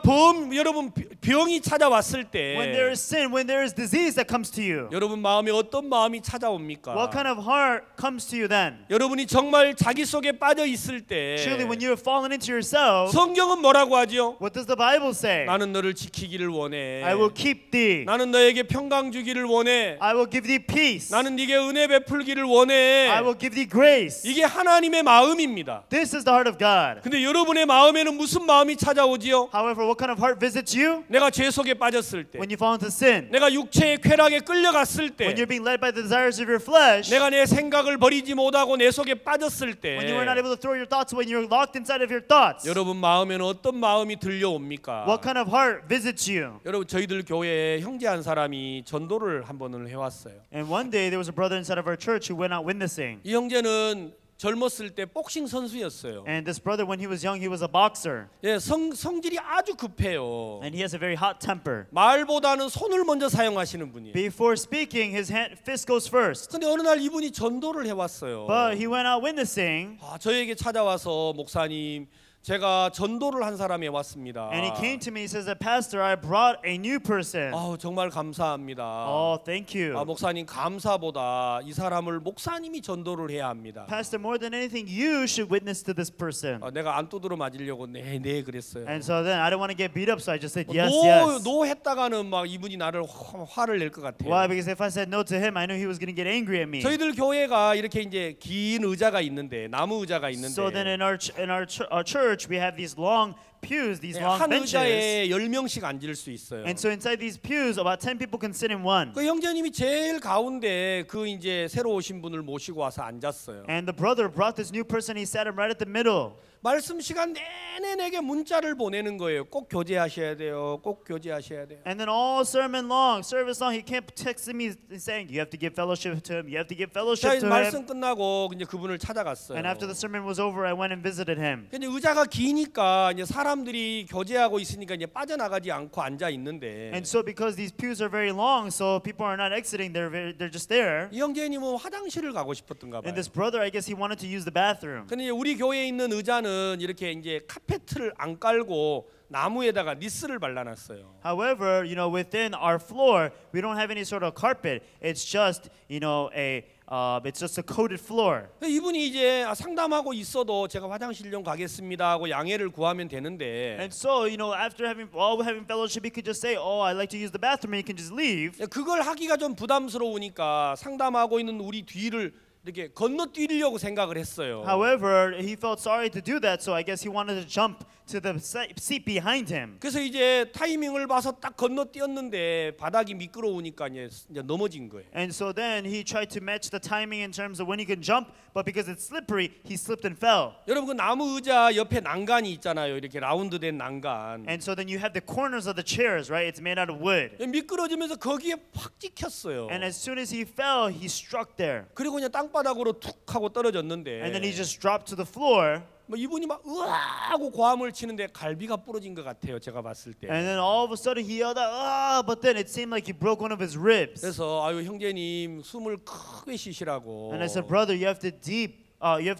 여러분 병이 찾아왔을 때 When there is sin, when there is disease that comes to you, 여러분 마음에 어떤 마음이 찾아옵니까? what kind of heart comes to you then? 여러분이 정말 자기 속에 빠져 있을 때 Surely when you have fallen into yourself, 성경은 뭐라고 하죠? what does the Bible say? 나는 너를 지키기를 원해. I will keep thee. 나는 너에게 평강 주기를 원해. I will give thee peace. 나는 네게 은혜 베풀기를 원해. I will give thee grace. 이게 하나님의 마음입니다. This is the heart of God. 근데 여러분의 마음에는 무슨 마음이 찾아오지요? However, what kind of heart visits you? 내가 죄 속에 빠졌을 때, When you fall into sin. 내가 육체의 쾌락에 끌려갔을 때, When you're being led by the desires of your flesh. 내가 내 생각을 버리지 못하고 내 속에 빠졌을 때, When you were not able to throw your thoughts, when you're locked inside of your thoughts. 여러분 마음에는 어떤 마음이 들려옵니까? What kind of heart visits you? 여러분 저희들 교회에 형제 한 사람이 전도를 한 번을 해왔어요. And one day there was a brother inside of our church who went out witnessing. 이 형제는 젊었을 때 복싱 선수였어요. And this brother, when he was young, he was a boxer. 예, 성질이 아주 급해요. And he has a very hot temper. 말보다는 손을 먼저 사용하시는 분이에요. Before speaking, his fist goes first. 근데 어느 날 이분이 전도를 해왔어요. But he went out witnessing. 저에게 찾아와서 목사님, 제가 전도를 한 사람이 왔습니다. And he came to me, he says, Pastor, I brought a new person. 정말 감사합니다. Oh, thank you. 목사님 감사보다 이 사람을 목사님이 전도를 해야 합니다. Pastor, more than anything, you should witness to this person. 내가 안 두드러 맞으려고 네 그랬어요. And so then I don't want to get beat up, so I just said yes, yes. 노 했다가는 막 이분이 나를 화를 낼 것 같아요. Why? Because if I said no to him, I knew he was going to get angry at me. 저희들 교회가 이렇게 이제 긴 의자가 있는데 나무 의자가 있는데. So then in our church we have these long pews, these long 한 benches. 의자에 10명씩 앉을 수 있어요. And so inside these pews, about 10 people can sit in one. 그 형제님이 제일 가운데 그 이제 새로 오신 분을 모시고 와서 앉았어요. And the brother brought this new person. He sat him right at the middle. 말씀 시간 내내 내게 문자를 보내는 거예요. 꼭 교제하셔야 돼요. 꼭 교제하셔야 돼요. And then all sermon long, service long, he kept texting me saying, "You have to give fellowship to him. You have to give fellowship to him." 말씀 끝나고 이제 그분을 찾아갔어요. And after the sermon was over, I went and visited him. 근데 의자가 기니까 이제 사람들이 교제하고 있으니까 이제 빠져나가지 않고 앉아 있는데. And so because these pews are very long, so people are not exiting. They're just there. 이 형제님은 화장실을 가고 싶었던가 봐요. And this brother, I guess he wanted to use the bathroom. 근데 우리 교회에 있는 의자는 이렇게 이제 카페트를 안 깔고 나무에다가 니스를 발라놨어요. However, within our floor, we don't have any sort of carpet. It's just, it's just a coated floor. 이분이 이제 상담하고 있어도 제가 화장실 좀 가겠습니다 하고 양해를 구하면 되는데. And so, after having fellowship, he could just say, "Oh, I like to use the bathroom," and he can just leave. 그걸 하기가 좀 부담스러우니까 상담하고 있는 우리 뒤를 이렇게 건너뛰려고 생각을 했어요. However, he felt sorry to do that, so I guess he wanted to jump to the seat behind him. 그래서 이제 타이밍을 봐서 딱 건너뛰었는데 바닥이 미끄러우니까 이제 넘어진 거예요. And so then he tried to match the timing in terms of when he can jump, but because it's slippery, he slipped and fell. 여러분 그 나무 의자 옆에 난간이 있잖아요. 이렇게 라운드된 난간. And so then you have the corners of the chairs, right? It's made out of wood. 미끄러지면서 거기에 팍 찍혔어요. And as soon as he fell, he struck there. 그리고 그냥 땅바닥으로 툭 하고 떨어졌는데. And then he just dropped to the floor. 이분이 막 으아 하고 고함을 치는데 갈비가 부러진 것 같아요. 제가 봤을 때. And then all of a sudden he yelled out, "Ah!" But then it seemed like he broke one of his ribs. 그래서 형제님 숨을 크게 쉬시라고. And I said, "Brother, you have to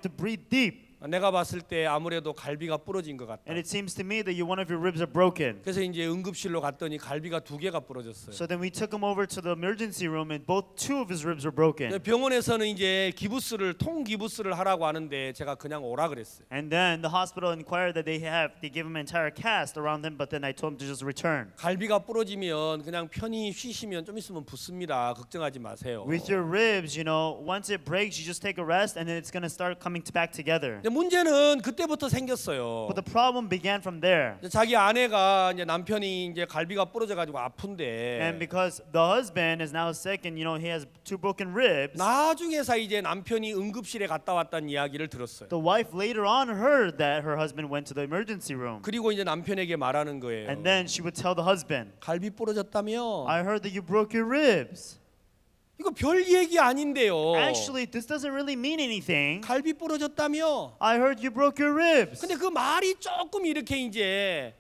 breathe deep." 내가 봤을 때 아무래도 갈비가 부러진 것 같다. And it seems to me that one of your ribs are broken. 그래서 이제 응급실로 갔더니 갈비가 2개가 부러졌어요. So then we took him over to the emergency room, and two of his ribs were broken. 병원에서는 이제 통기부스를 하라고 하는데 제가 그냥 오라 그랬어요. And then the hospital inquired that they give him an entire cast around them, but then I told him to just return. 갈비가 부러지면 그냥 편히 쉬시면 좀 있으면 붓습니다. 걱정하지 마세요. With your ribs, once it breaks, you just take a rest, and then it's gonna start coming back together. 문제는 그때부터 생겼어요. But the problem began from there. 자기 아내가 이제 남편이 이제 갈비가 부러져 가지고 아픈데. And because the husband is now sick and he has 2 broken ribs. 나중에서 이제 남편이 응급실에 갔다 왔다는 이야기를 들었어요. The wife later on heard that her husband went to the emergency room. 그리고 이제 남편에게 말하는 거예요. And then she would tell the husband, 갈비 부러졌다며? "I heard that you broke your ribs." 이거 별 얘기 아닌데요. Actually, this doesn't really mean anything. 갈비 부러졌다며? I heard you broke your ribs. 근데 그 말이 조금 이렇게 이제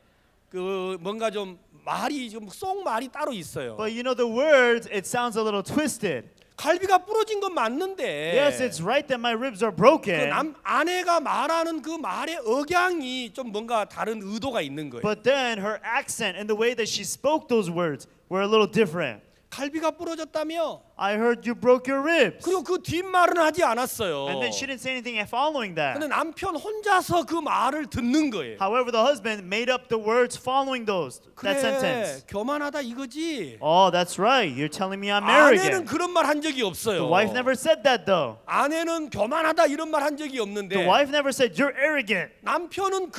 그 뭔가 좀 말이 좀 쏙 말이 따로 있어요. But the words, it sounds a little twisted. 갈비가 부러진 건 맞는데 Yes, it's right that my ribs are broken. 아내가 말하는 그 말의 억양이 좀 뭔가 다른 의도가 있는 거예요. But then her accent and the way that she spoke those words were a little different. 갈비가 부러졌다며? I heard you broke your ribs. 그리고 그 뒷말은 하지 않았어요. And then she didn't say anything following that. 근데 남편 혼자서 그 말을 듣는 거예요. However, the husband made up the words following that sentence. 교만하다 이거지. Oh, that's right. You're telling me I'm arrogant. 아내는 그런 말 한 적이 없어요. The wife never said that though. 아내는 교만하다 이런 말 한 적이 없는데 The wife never said you're arrogant. 남편은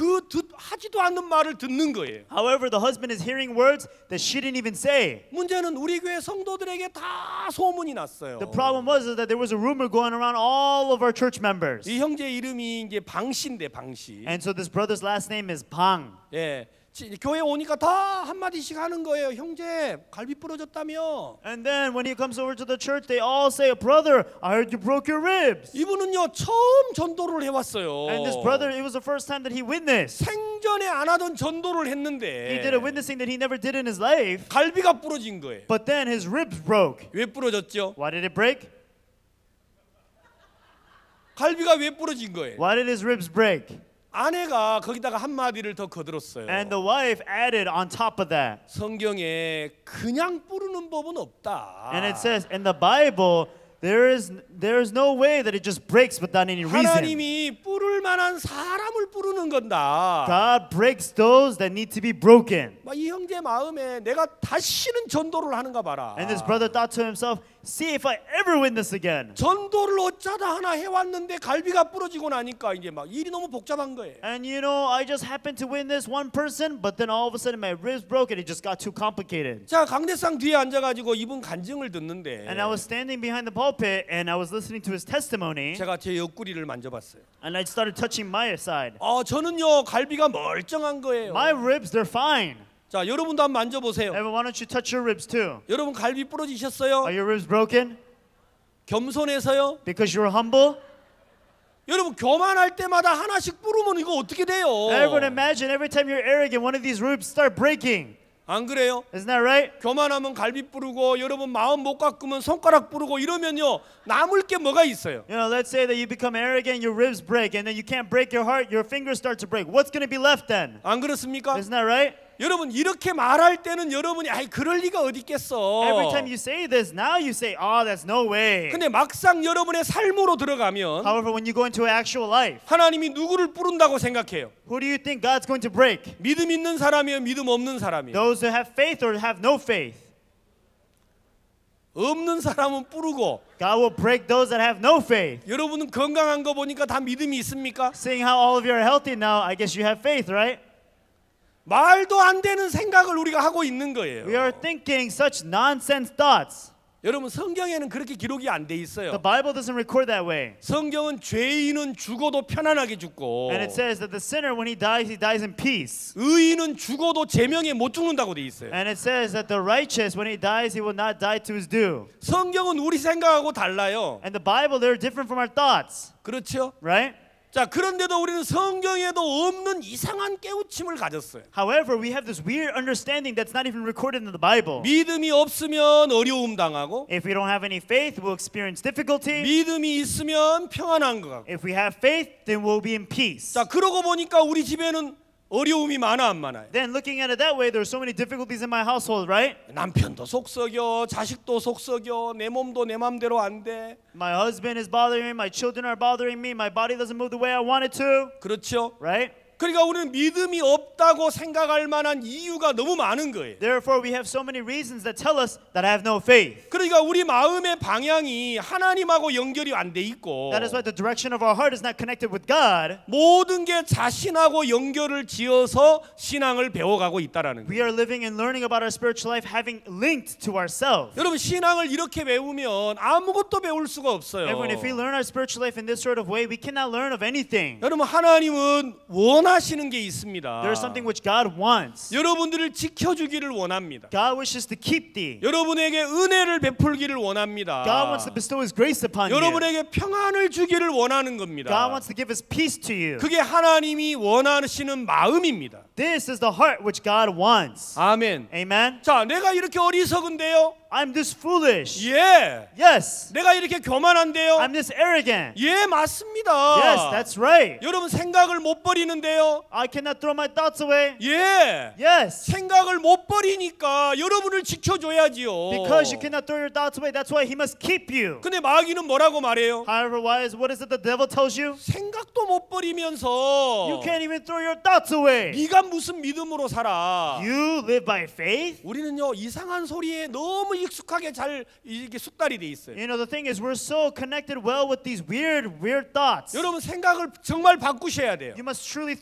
하지도 않는 말을 듣는 거예요. However, the husband is hearing words that she didn't even say. 문제는 우리 교회 성도들에게 다 소문이 났어요. The problem was that there was a rumor going around all of our church members. 이 형제 이름이 이제 방씨인데 방씨. And so this brother's last name is Bang. 예. 교회 오니까 다 한마디씩 하는 거예요. 형제 갈비 부러졌다며. And then when he comes over to the church, they all say, "Brother, I heard you broke your ribs." 이분은요 처음 전도를 해왔어요. And this brother, it was the first time that he witnessed. 생전에 안 하던 전도를 He 했는데 did a witnessing that he never did in his life. 갈비가 부러진 거예요. But then his ribs broke. 왜 부러졌죠? Why did it break? 갈비가 왜 부러진 거예요? Why did his ribs break? 아내가 거기다가 한 마디를 더 거들었어요. And the wife added on top of that. 성경에 그냥 부르는 법은 없다. And it says in the Bible, there is no way that it just breaks without any reason. 하나님이 부를 만한 사람을 부르는 건다. God breaks those that need to be broken. 이 형제 마음에 내가 다시는 전도를 하는가 봐라. And this brother thought to himself, see if I ever win this again. 전도를 어쩌다 하나 해왔는데 갈비가 부러지고 나니까 이제 막 일이 너무 복잡한 거예요. And you know, I just happened to win this one person, but then all of a sudden my ribs broke and it just got too complicated. 자, 강대상 뒤에 앉아가지고 이분 간증을 듣는데 And I was standing behind the pulpit and I was listening to his testimony. 제가 제 옆구리를 만져봤어요. And I started touching my side. 저는요 갈비가 멀쩡한 거예요. My ribs, they're fine. 자, 여러분도 한번 만져보세요. Evan, why don't you touch your ribs too? 여러분 갈비 부러지셨어요? Are your ribs broken? 겸손해서요? Because you're humble? 여러분 교만할 때마다 하나씩 부르면 이거 어떻게 돼요? Everyone imagine every time you're arrogant, one of these ribs start breaking. 안 그래요? Isn't that right? 교만하면 갈비 부르고 여러분 마음 못 가꾸면 손가락 부르고 이러면요 남을 게 뭐가 있어요? You know, let's say that you become arrogant, your ribs break, and then you can't break your heart, your fingers start to break. What's going to be left then? 안 그렇습니까? Isn't that right? 여러분 이렇게 말할 때는 여러분이 아이 그럴 리가 어디 있겠어. Every time you say this, now you say, oh, that's no way. 근데 막상 여러분의 삶으로 들어가면 However, when you go into actual life, 하나님이 누구를 부른다고 생각해요? who do you think God's going to break? 믿음 있는 사람이요 믿음 없는 사람이요? Those who have faith or have no faith. 없는 사람은 부르고 God will break those that have no faith. 여러분은 건강한 거 보니까 다 믿음이 있습니까? Seeing how all of you are healthy now, I guess you have faith, right? 말도 안 되는 생각을 우리가 하고 있는 거예요. We are thinking such nonsense thoughts. 여러분 성경에는 그렇게 기록이 안 돼 The 있어요. Bible doesn't record that way. 성경은 죄인은 죽어도 편안하게 죽고 And it says that the sinner, when he dies in peace. 의인은 죽어도 제명에 못 죽는다고 돼 있어요. And it says that the righteous, when he dies, he will not die to his due. 성경은 우리 생각하고 달라요. And the Bible, they're different from our thoughts, 그렇죠? right? 자, 그런데도 우리는 성경에도 없는 이상한 깨우침을 가졌어요. However, we have this weird understanding that's not even recorded in the Bible. 믿음이 없으면 어려움 당하고 If we don't have any faith, we'll experience difficulty. 믿음이 있으면 평안한 것 같고. If we have faith, then we'll be in peace. 자, 그러고 보니까 우리 집에는 어려움이 많아 안 많아요? Then looking at it that way, there's so many difficulties in my household, right? 남편도 속썩여, 자식도 속썩여, 내 몸도 내 맘대로 안 돼. My husband is bothering me, my children are bothering me, my body doesn't move the way I want it to, 그렇죠? right? 그러니까 우리는 믿음이 없다고 생각할 만한 이유가 너무 많은 거예요. Therefore, we have so many reasons that tell us that I have no faith. 그러니까 우리 마음의 방향이 하나님하고 연결이 안 돼 있고 That is why the direction of our heart is not connected with God. 모든 게 자신하고 연결을 지어서 신앙을 배워가고 있다라는 거예요. We are living and learning about our spiritual life having linked to ourselves. 여러분 신앙을 이렇게 배우면 아무것도 배울 수가 없어요. Everyone, if we learn our spiritual life in this sort of way, we cannot learn of anything. 여러분 하나님은 원하시는 게 있습니다. There is something which God wants. 여러분들을 지켜주기를 원합니다. God wishes to keep thee. 여러분에게 은혜를 베풀기를 원합니다. God wants to bestow His grace upon you. 여러분에게 평안을 주기를 원하는 God 겁니다. wants to give His peace to you. 그게 하나님이 원하시는 마음입니다. This is the heart which God wants. 아멘. Amen. 자, 내가 이렇게 어리석은데요. I'm this foolish. 예. Yes. 내가 이렇게 교만한데요. I'm this arrogant. 예, 맞습니다. Yes, that's right. 여러분 생각을 못 버리는데요. I cannot throw my thoughts away. 예. Yes. 생각을 못 버리니까 여러분을 지켜줘야지요. Because you cannot throw your thoughts away, that's why he must keep you. 근데 마귀는 뭐라고 말해요? However, what is it the devil tells you? 생각도 못 버리면서 You can't even throw your thoughts away. 네가 무슨 믿음으로 살아? You live by faith? 우리는요 이상한 소리에 너무 익숙하게 잘 이게 숙달이 돼 있어요. You know, the thing is we're so connected well with these weird thoughts. 여러분 생각을 정말 바꾸셔야 돼요. You must truly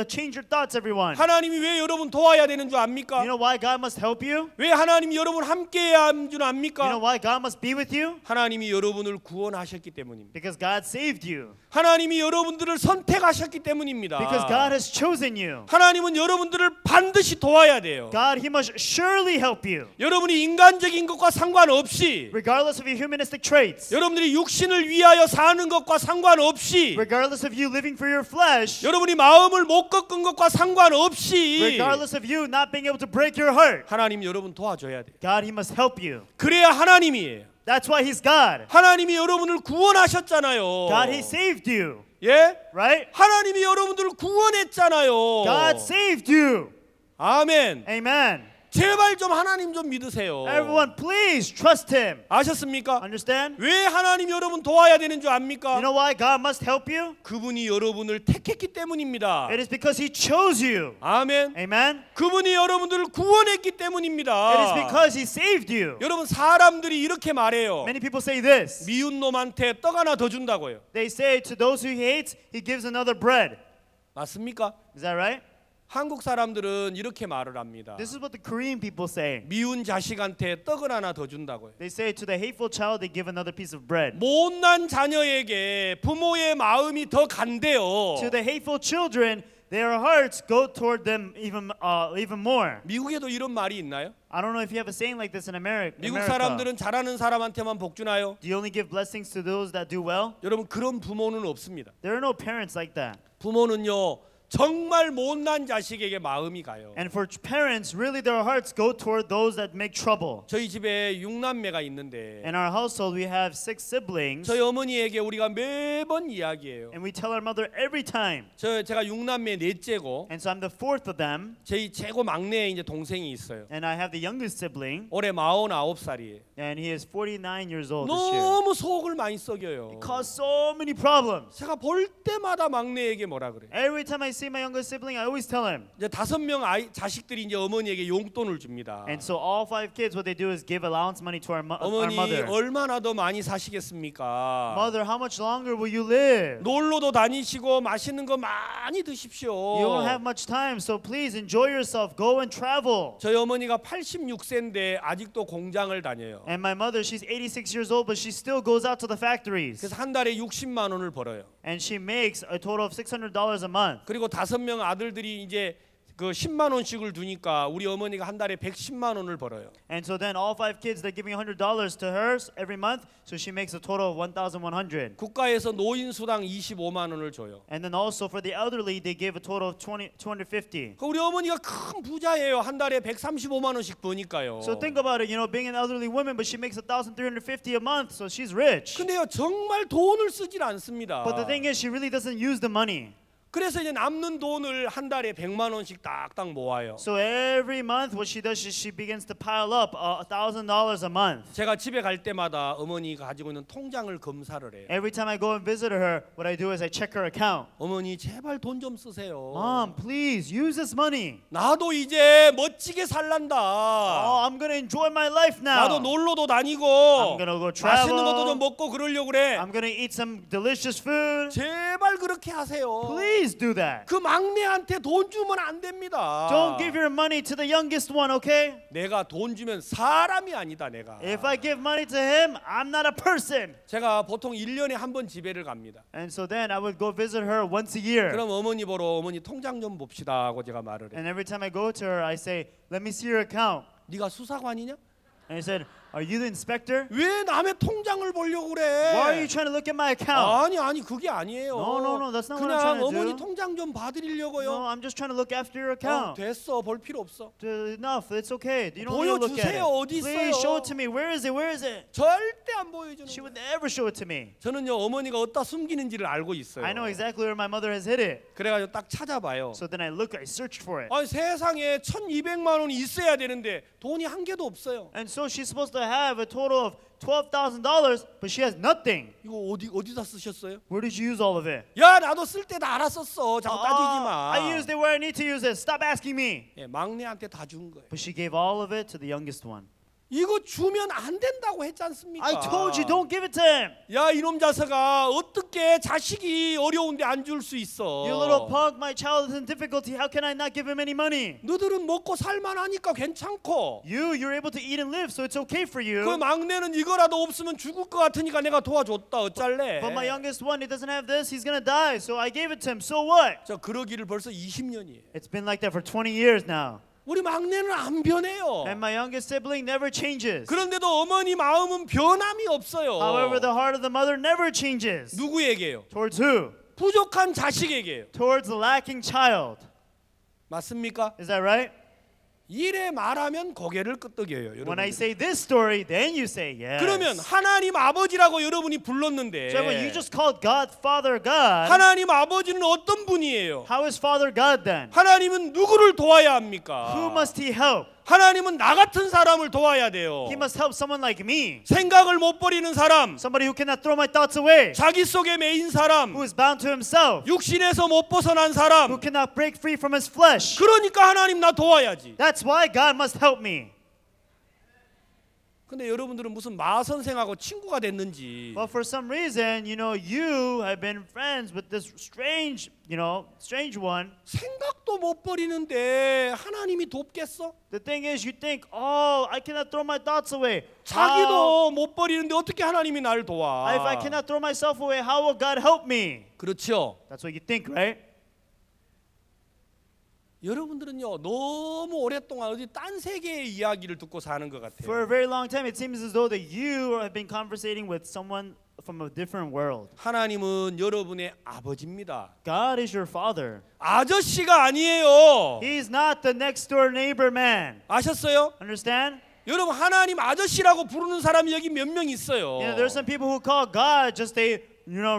change your thoughts, everyone. 하나님이 왜 여러분 도와야 되는 줄 You 압니까? know why God must help you? 왜 하나님이 여러분 함께해야 하는 줄 You know 압니까? why God must be with you? 하나님이 여러분을 구원하셨기 때문입니다. Because God saved you. 하나님이 여러분들을 선택하셨기 때문입니다. Because God has chosen you. 하나님은 여러분들을 반드시 도와야 돼요. God, He must surely help you. 여러분이 인간적인 것과 상관없이, Regardless of your humanistic traits. 여러분들이 육신을 위하여 사는 것과 상관없이, Regardless of you living for your flesh. 여러분이 마음을 못 꺾은 것과 상관없이, Regardless of you not being able to break your heart. 하나님 여러분 도와줘야 돼요. God, He must help you. 그래야 하나님이에요. That's why He's God. 하나님이 여러분을 구원하셨잖아요. God, He saved you. 예? Right? 하나님이 여러분들을 구원했잖아요. God saved you. 아멘. Amen. 제발 좀 하나님 좀 믿으세요. Everyone, please trust Him. 아셨습니까? Understand? 왜 하나님 여러분 도와야 되는 줄 You 압니까? know why God must help you? 그분이 여러분을 택했기 때문입니다. It is because He chose you. 아멘. Amen. 그분이 여러분들을 구원했기 때문입니다. It is because He saved you. 여러분 사람들이 이렇게 말해요. Many people say this. 미운 놈한테 떡 하나 더 준다고요. They say to those who He hates, He gives another bread. 맞습니까? Is that right? 한국 사람들은 이렇게 말을 합니다. This is what the Korean people say. 미운 자식한테 떡을 하나 더 준다고요. They say to the hateful child, they give another piece of bread. 못난 자녀에게 부모의 마음이 더 간대요. To the hateful children, their hearts go toward them even more. 미국에도 이런 말이 있나요? I don't know if you have a saying like this in America. 미국 사람들은 잘하는 사람한테만 복 주나요? Do you only give blessings to those that do well? 여러분 그런 부모는 없습니다. There are no parents like that. 부모는요 정말 못난 자식에게 마음이 가요. And for parents, really their hearts go toward those that make trouble. 저희 집에 6남매가 있는데 In our household, we have 6 siblings. 저희 어머니에게 우리가 매번 이야기해요. And we tell our mother every time. 제가 6남매 넷째고 And so I'm the 4th of them. 저희 최고 막내에 이제 동생이 있어요. And I have the youngest sibling. 올해 49살이에요. And he is 49 years old this year. 너무 속을 많이 썩여요. He caused so many problems. 제가 볼 때마다 막내에게 뭐라 그래요? Every time I see my youngest sibling, I always tell him. 이제 5명 자식들이 이제 어머니에게 용돈을 줍니다. And so all 5 kids, what they do is give allowance money to our 어머니 mother. 얼마나 더 많이 사시겠습니까? Mother, how much longer will you live? 놀러도 다니시고 맛있는 거 많이 드십시오. You don't have much time, so please enjoy yourself. Go and travel. 저희 어머니가 86세인데 아직도 공장을 다녀요. And my mother, she's 86 years old, but she still goes out to the factories. 그래서 한 달에 60만 원을 벌어요. And she makes a total of $600 a month. 그리고 5명 아들들이 이제 그 10만 원씩을 두니까 우리 어머니가 한 달에 110만 원을 벌어요. And so then all 5 kids, they're giving $100 to her every month, so she makes a total of 1,100. 국가에서 노인 수당 25만 원을 줘요. And then also for the elderly, they give a total of 250. 그 우리 어머니가 큰 부자예요. 한 달에 135만 원씩 버니까요. So think about it, you know, being an elderly woman, but she makes 1,350 a month, so she's rich. 근데요 정말 돈을 쓰질 않습니다. But the thing is, she really doesn't use the money. 그래서 이제 남는 돈을 한 달에 100만 원씩 딱딱 모아요. So every month, what she does is she begins to pile up $1,000 a month. 제가 집에 갈 때마다 어머니가 가지고 있는 통장을 검사를 해요. Every time I go and visit her, what I do is I check her account. 어머니 제발 돈 좀 쓰세요. Mom, please use this money. 나도 이제 멋지게 살란다. Oh, I'm gonna enjoy my life now. 나도 놀러도 다니고 I'm gonna go 맛있는 것도 좀 travel. 먹고 그러려고 그래. I'm gonna eat some delicious food. 제발 그렇게 하세요. Please do that. 그 막내한테 돈 주면 안 됩니다. Don't give your money to the youngest one, okay? 내가 돈 주면 사람이 아니다 내가. If I give money to him, I'm not a person. 제가 보통 1년에 한 번 집에를 갑니다. And so then I would go visit her once a year. 그럼 어머니 보러 어머니 통장 좀 봅시다 하고 제가 말을 해요. And every time I go to her, I say, let me see your account. 네가 수사관이냐? And he said, Are you the inspector? 왜 남의 통장을 보려고 그래? Why are you trying to look at my account? 아니 그게 아니에요. No, that's not what I'm 그냥 trying to 어머니 do. 통장 좀 봐드리려고요. No, I'm just trying to look after your account. 됐어, 볼 필요 없어. Enough. It's okay. You don't need to look at 보여주세요. it. 어디 Please 있어요? show it to me. Where is it? Where is it? 절대 안 보여주는 She would 거예요. never show it to me. 저는요 어머니가 어디다 숨기는지를 알고 있어요. I know exactly where my mother has hid it. 그래가지고 딱 찾아봐요. So then I searched for it. 아니 세상에 1,200만 원이 있어야 되는데 돈이 한 개도 없어요. And so she's supposed to have a total of $12,000, but she has nothing. 이거 어디다 쓰셨어요? Where did you use all of it? 야 나도 쓸 때 다 알았었어. 자꾸 따지지 마. I used it where I need to use it. Stop asking me. 예, 막내한테 다 준 거예요. But she gave all of it to the youngest one. 이거 주면 안 된다고 했지 않습니까? I told you don't give it to him. 야 이놈 자식아 어떻게 자식이 어려운데 안 줄 수 있어? You little punk, my child is in difficulty. How can I not give him any money? 너들은 먹고 살만하니까 괜찮고 You're able to eat and live, so it's okay for you. 그 막내는 이거라도 없으면 죽을 것 같으니까 내가 도와줬다 어쩔래? But my youngest one, he doesn't have this. He's gonna die. So I gave it to him. So what? 저 그러기를 벌써 20년이에요. It's been like that for 20 years now. 우리 막내는 안 변해요. And my youngest sibling never changes. 그런데도 어머니 마음은 변함이 없어요. However, the heart of the mother never changes. 누구에게요? Towards who? 부족한 자식에게요. Towards the lacking child. 맞습니까? Is that right? 이래 말하면 고개를 끄덕여요. When I 여러분. say this story, then you say yes. 그러면 하나님 아버지라고 여러분이 So 불렀는데 when you just called God Father God, 하나님 아버지는 어떤 분이에요? how is Father God then? 하나님은 누구를 도와야 합니까? Who must he help? 하나님은 나 같은 사람을 도와야 돼요. He must help someone like me. 생각을 못 버리는 사람, Somebody who cannot throw my thoughts away. 자기 속에 매인 사람, Who is bound to himself. 육신에서 못 벗어난 Who 사람. cannot break free from his flesh. 그러니까 하나님 나 도와야지. That's why God must help me. 근데 여러분들은 무슨 마 선생하고 친구가 됐는지 But for some reason, you have been friends with this strange one. 생각도 못 버리는데 하나님이 돕겠어? The thing is, you think, I cannot throw my thoughts away. 자기도 못 버리는데 어떻게 하나님이 나를 도와? If I cannot throw myself away, how will God help me? 그렇죠. That's what you think, right? 여러분들은요 너무 오랫동안 어디 딴 세계의 이야기를 듣고 사는 것 같아요. For a very long time, it seems as though that you have been conversating with someone from a different world. 하나님은 여러분의 아버지입니다. God is your father. 아저씨가 아니에요. He's not the next door neighbor man. 아셨어요? Understand? 여러분 하나님 아저씨라고 부르는 사람이 여기 몇 명 있어요. There's some people who call God just a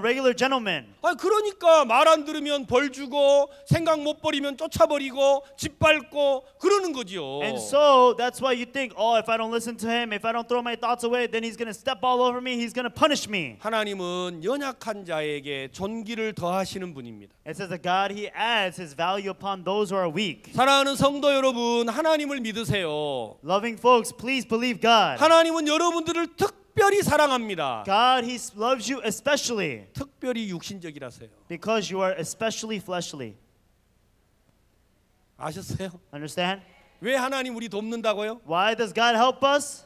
regular gentleman. 그러니까 말 안 들으면 벌 주고 생각 못 버리면 쫓아버리고 짓밟고 그러는 거지요. And so that's why you think, if I don't listen to him, if I don't throw my thoughts away, then he's going to step all over me, he's going to punish me. 하나님은 연약한 자에게 존귀를 더하시는 분입니다. It says that God, he adds his value upon those who are weak. 사랑하는 성도 여러분, 하나님을 믿으세요. Loving folks, please believe God. 하나님은 여러분들을 특별히 사랑합니다. God, he loves you especially 특별히 육신적이라서요. because you are especially fleshly. 아셨어요? Understand? 왜 하나님 우리 돕는다고요? Why does God help us?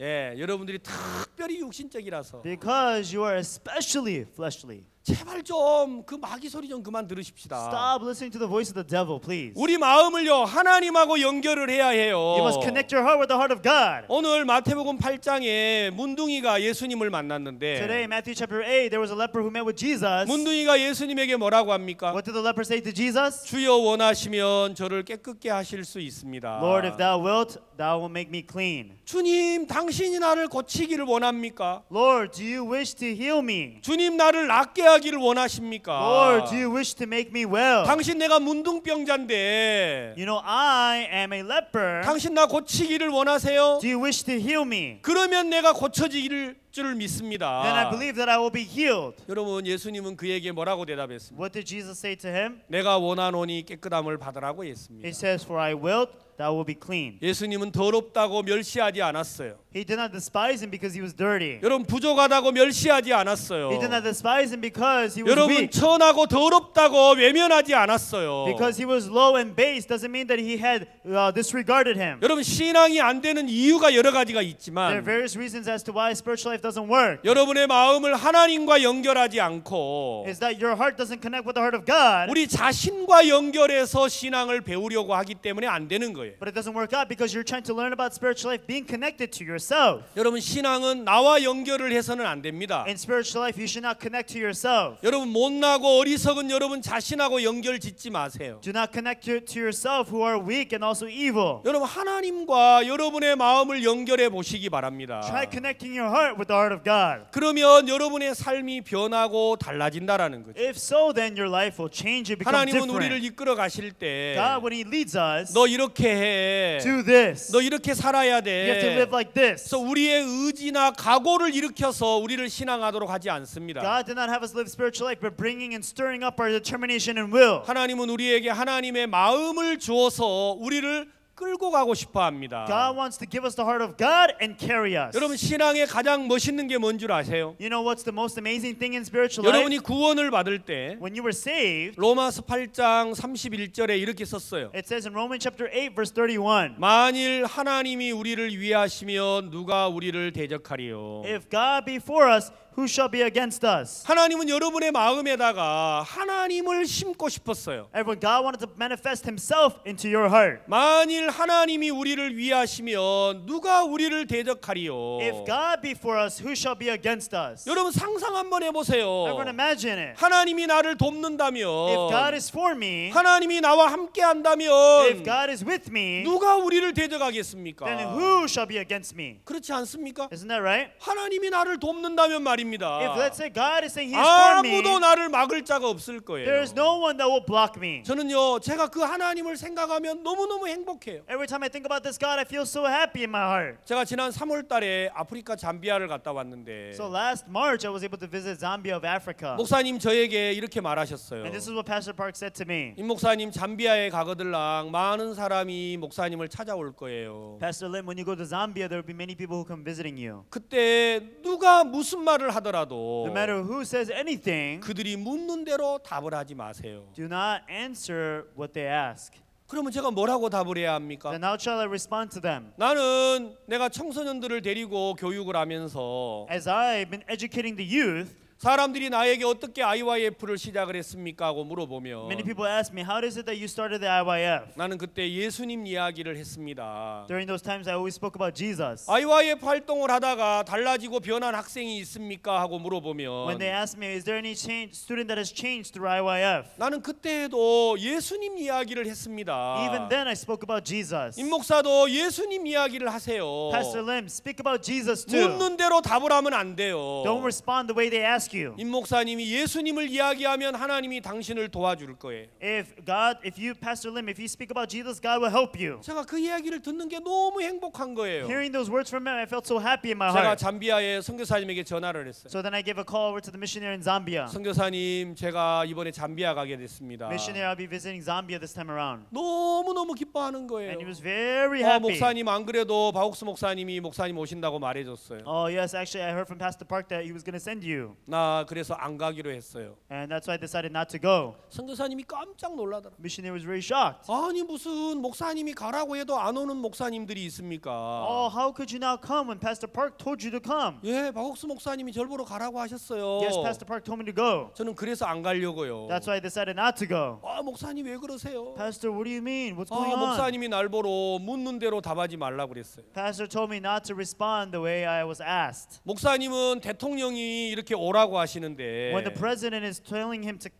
예, 여러분들이 특별히 육신적이라서. Because you are especially fleshly. 제발 좀 그 마귀 소리 좀 그만 들으십시다. Stop listening to the voice of the devil, please. 우리 마음을요 하나님하고 연결을 해야 해요. You must connect your heart with the heart of God. 오늘 마태복음 8장에 문둥이가 예수님을 만났는데 Today, Matthew chapter 8, there was a leper who met with Jesus. 문둥이가 예수님에게 뭐라고 합니까? What did the leper say to Jesus? 주여 원하시면 저를 깨끗게 하실 수 있습니다. Lord, if thou wilt, thou will make me clean. 주님, 당신이 나를 고치기를 원합니까? Lord, do you wish to heal me? 주님, 나를 낫게 하기를 원하십니까? Lord, do you wish to make me well? 당신 내가 문둥병자인데 You know, I am a leper. 당신 나 고치기를 원하세요? Do you wish to heal me? 그러면 내가 고쳐지기를 줄 믿습니다. Then I believe that I will be healed. 여러분, 예수님은 그에게 뭐라고 대답했습니까? What did Jesus say to him? 내가 원하노니 깨끗함을 받으라고 He 했습니다. says, for I wilt, thou will be clean. 예수님은 더럽다고 멸시하지 않았어요. He did not despise him because he was dirty. 여러분, 부족하다고 멸시하지 않았어요. He did not despise him because he was 여러분, weak. 천하고 더럽다고 외면하지 않았어요. Because he was low and base doesn't mean that he had disregarded him. 여러분, 신앙이 안 되는 이유가 여러 가지가 There are 있지만 various reasons as to why spiritual life life doesn't work 여러분의 마음을 하나님과 연결하지 않고 is that your heart doesn't connect with the heart of God, 우리 자신과 연결해서 신앙을 배우려고 하기 때문에 안 되는 거예요. but it doesn't work out because you're trying to learn about spiritual life being connected to yourself. 여러분 신앙은 나와 연결을 해서는 안 됩니다. In spiritual life, you should not connect to yourself. 여러분 못나고 어리석은 여러분 자신하고 연결 짓지 마세요. Do not connect to yourself who are weak and also evil. 여러분 하나님과 여러분의 마음을 연결해 보시기 바랍니다. Try connecting your heart with the heart of God. 그러면 여러분의 삶이 변하고 달라진다라는 거죠. If so, then your life will change and become 하나님은 different. 우리를 이끌어 가실 때 God, when He leads us, 너 이렇게 해. do this. 너 이렇게 살아야 돼. You have to live like this. 그래서 우리의 의지나 각오를 일으켜서 우리를 신앙하도록 하지 않습니다. God did not have us live spiritual life, but bringing and stirring up our determination and will. 하나님은 우리에게 하나님의 마음을 주어서 우리를 끌고 가고 싶어 합니다. God wants to give us the heart of God and carry us. 여러분 신앙의 가장 멋있는 게 뭔 줄 아세요? You know what's the most amazing thing in spiritual life? 여러분이 구원을 받을 때 When you were saved, 로마서 8장 31절에 이렇게 썼어요. it says in Romans chapter 8 verse 31, 만일 하나님이 우리를 위하시면 누가 우리를 대적하리요? if God be for us, who shall be against us? 하나님은 여러분의 마음에다가 하나님을 심고 싶었어요. Everyone, God wanted to manifest Himself into your heart. 만일 하나님이 우리를 위하시면 누가 우리를 대적하리요? If God be for us, who shall be against us? 여러분 상상 한번 해보세요. Everyone, imagine it. 하나님이 나를 돕는다면, If God is for me, 하나님이 나와 함께한다면 if God is with me, 누가 우리를 대적하겠습니까? then who shall be against me? 그렇지 않습니까? Isn't that right? 하나님이 나를 돕는다면 말입니다. If let's say God is saying He is for me, 아무도 나를 막을 자가 없을 거예요. there is no one that will block me. 저는요 제가 그 하나님을 생각하면 너무너무 행복해요. Every time I think about this God, I feel so happy in my heart. 제가 지난 3월 달에 아프리카 잠비아를 갔다 왔는데 So last March, I was able to visit Zambia of Africa. 목사님 저에게 이렇게 말하셨어요. And this is what Pastor Park said to me. 임 목사님 잠비아에 가거들랑 많은 사람이 목사님을 찾아올 거예요. Pastor Lim, when you go to Zambia, there will be many people who come visiting you. 그때 누가 무슨 말을 하더라도 No matter who says anything, 그들이 묻는 대로 답을 하지 마세요. do not answer what they ask. 그러면 제가 뭐라고 답을 해야 합니까? Then how shall I respond to them? 나는 내가 청소년들을 데리고 교육을 하면서 As I've been educating the youth, 사람들이 나에게 어떻게 IYF를 시작을 했습니까? 하고 물어보면 many people ask me, how is it that you started the IYF? 나는 그때 예수님 이야기를 했습니다. During those times, I always spoke about Jesus. IYF 활동을 하다가 달라지고 변한 학생이 있습니까? 하고 When 물어보면 they ask me, is there any student that has changed through IYF? 나는 그때도 예수님 이야기를 했습니다. Even then, I spoke about Jesus. 임 목사도 예수님 이야기를 하세요. Pastor Lim, speak about Jesus too. 묻는 대로 답을 하면 안 돼요. Don't respond the way they ask you. 임 목사님이 예수님을 이야기하면 하나님이 당신을 도와줄 거예요. If you, Pastor Lim, if you speak about Jesus, God will help you. 제가 그 이야기를 듣는 게 너무 행복한 거예요. Hearing those words from him, I felt so happy in my 제가 heart. 잠비아의 선교사님에게 전화를 했어요. So then I gave a call over to the missionary in Zambia. 선교사님, 제가 이번에 잠비아 가게 됐습니다. Missionary, I'll be visiting Zambia this time around. 너무너무 기뻐하는 거예요. And he was very happy. 목사님 안 그래도 바옥스 목사님이 목사님 오신다고 말해줬어요. Oh yes, actually I heard from Pastor Park that he was going to send you. 나 그래서 안 가기로 했어요. And that's why I decided not to go. 선교사님이 깜짝 놀라더라. Missionary was very shocked. 아니 무슨 목사님이 가라고 해도 안 오는 목사님들이 있습니까? Oh, how could you not come when Pastor Park told you to come? 예, 바옥스 목사님이 절 보러 가라고 하셨어요. Yes, Pastor Park told me to go. 저는 그래서 안 가려고요. That's why I decided not to go. 아 목사님 왜 그러세요? Pastor, what do you mean? What's going on? 목사님이 날 보러 묻는 대로 답하지 말라고 그랬어요. Pastor told me not to respond the way I was asked. 목사님은 대통령이 이렇게 오라고 하시는데 When the president is telling him to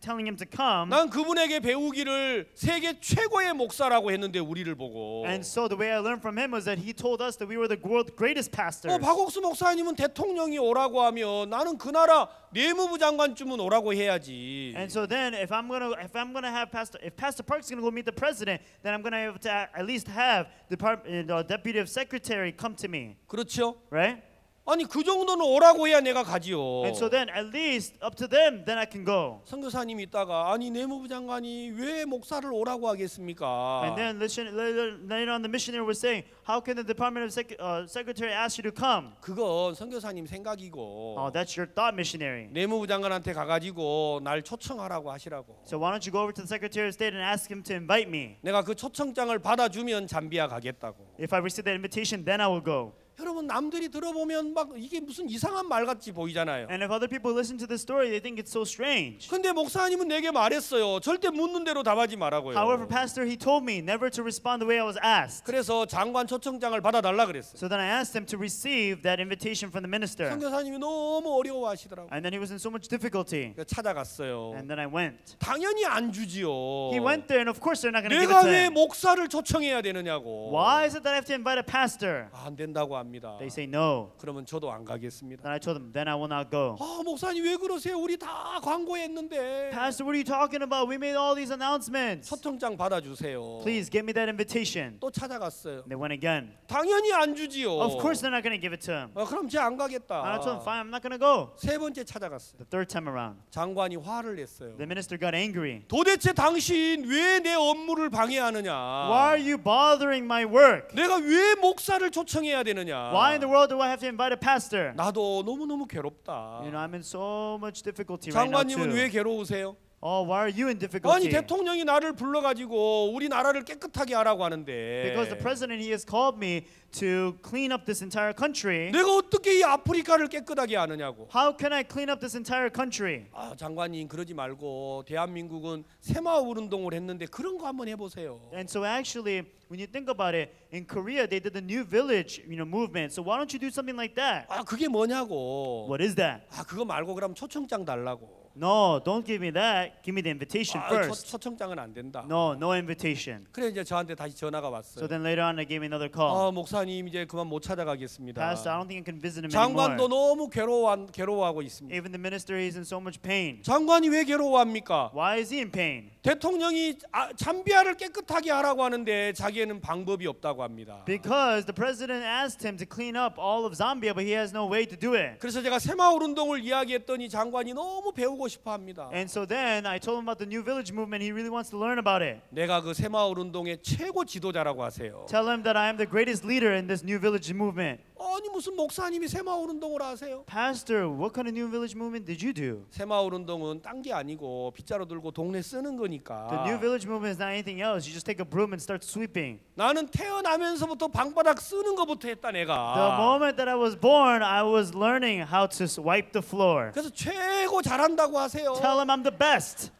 come, 난 그분에게 배우기를 세계 최고의 목사라고 했는데 우리를 보고 and so the way I learned from him was that he told us that we were the world's greatest pastors. 박옥수 목사님은 대통령이 오라고 하면 나는 그 나라 내무부 장관쯤은 오라고 해야지. And so then if Pastor Park's gonna go meet the president, then I'm gonna have to at least have the deputy of secretary come to me, 그렇죠? right? 아니 그 정도는 오라고 해야 내가 가지요. And so then at least up to them, then I can go. 선교사님이 있다가 아니 내무부 장관이 왜 목사를 오라고 하겠습니까? And then later on the missionary was saying, how can the department of secretary ask you to come? 그건 선교사님 생각이고. Oh, that's your thought, missionary. 내무부 장관한테 가가지고 날 초청하라고 하시라고. So why don't you go over to the secretary of state and ask him to invite me? 내가 그 초청장을 받아주면 잠비아 가겠다고. If I receive that invitation, then I will go. 여러분 남들이 들어보면 막 이게 무슨 이상한 말 같이 보이잖아요. And if other people listen to this story, they think it's so strange. 근데 목사님은 내게 말했어요. 절대 묻는 대로 답하지 말라고요. However, Pastor, he told me never to respond the way I was asked. 그래서 장관 초청장을 받아달라 그랬어요. So then I asked him to receive that invitation from the minister. 선교사님이 너무 어려워하시더라고요. And then he was in so much difficulty. 그래서 찾아갔어요. And then I went. 당연히 안 주지요. He went there, and of course they're not going to give it 내가 to 왜 him. 목사를 초청해야 되느냐고. Why is it that I have to invite a pastor? 안 된다고 합니다. They say no. 그러면 저도 안 가겠습니다. Then I told them, then I will not go. 목사님 왜 그러세요? 우리 다 광고했는데. Pastor, what are you talking about? We made all these announcements. 초청장 받아주세요. Please give me that invitation. 또 찾아갔어요. They went again. 당연히 안 주지요. Of course they're not going to give it to him. 그럼 쟤 안 And I 가겠다. told them, fine, I'm not going to go. 세 번째 찾아갔어요. The third time around, 장관이 화를 냈어요. the minister got angry. 도대체 당신 왜 내 업무를 방해하느냐? Why are you bothering my work? 내가 왜 목사를 초청해야 되느냐? Why in the world do I have to invite a pastor? 나도 너무너무 괴롭다. You know, I'm in so much difficulty right now 장관님은 왜 too. 괴로우세요? Oh, why are you in 아니 difficulty? 대통령이 나를 불러가지고 우리 나라를 깨끗하게 하라고 하는데 Because the president, he has called me to clean up this entire country. 내가 어떻게 이 아프리카를 깨끗하게 하느냐고. How can I clean up this entire country? 장관님 그러지 말고 대한민국은 새마을 운동을 했는데 그런 거 한번 해보세요. And so actually, when you think about it, in Korea they did the New Village, movement. So why don't you do something like that? 그게 뭐냐고. What is that? 그거 말고 그럼 초청장 달라고. No, don't give me that. Give me the invitation first. 초청장은 안 된다. No, no invitation. 그래 이제 저한테 다시 전화가 So 왔어요. then later on, they gave me another call. 목사님 이제 그만 못 찾아가겠습니다. Pastor, I don't think I can visit him 장관도 anymore. 너무 괴로워하고 있습니다. Even the minister, he's in so much pain. 장관이 왜 괴로워합니까? Why is he in pain? 대통령이 잠비아를 깨끗하게 하라고 하는데 자기에는 방법이 없다고 합니다. Because the president asked him to clean up all of Zambia, but he has no way to do it. 그래서 제가 새마을 운동을 이야기했더니 장관이 너무 배우고 싶어합니다. And so then I told him about the New Village movement. He really wants to learn about it. 내가 그 새마을 운동의 최고 지도자라고 하세요. Tell him that I am the greatest leader in this New Village movement. 아니 무슨 목사님이 새마을 운동을 하세요? Pastor, what kind of New Village movement did you do? 새마을 운동은 딴 게 아니고 빗자루 들고 동네 쓰는 거니까. The New Village movement is not anything else. You just take a broom and start sweeping. 나는 태어나면서부터 방바닥 쓰는 것부터 했다 The 내가. moment that I was born, I was learning how to wipe the floor. 그래서 최고 잘한다고 하세요. Tell him I'm the best.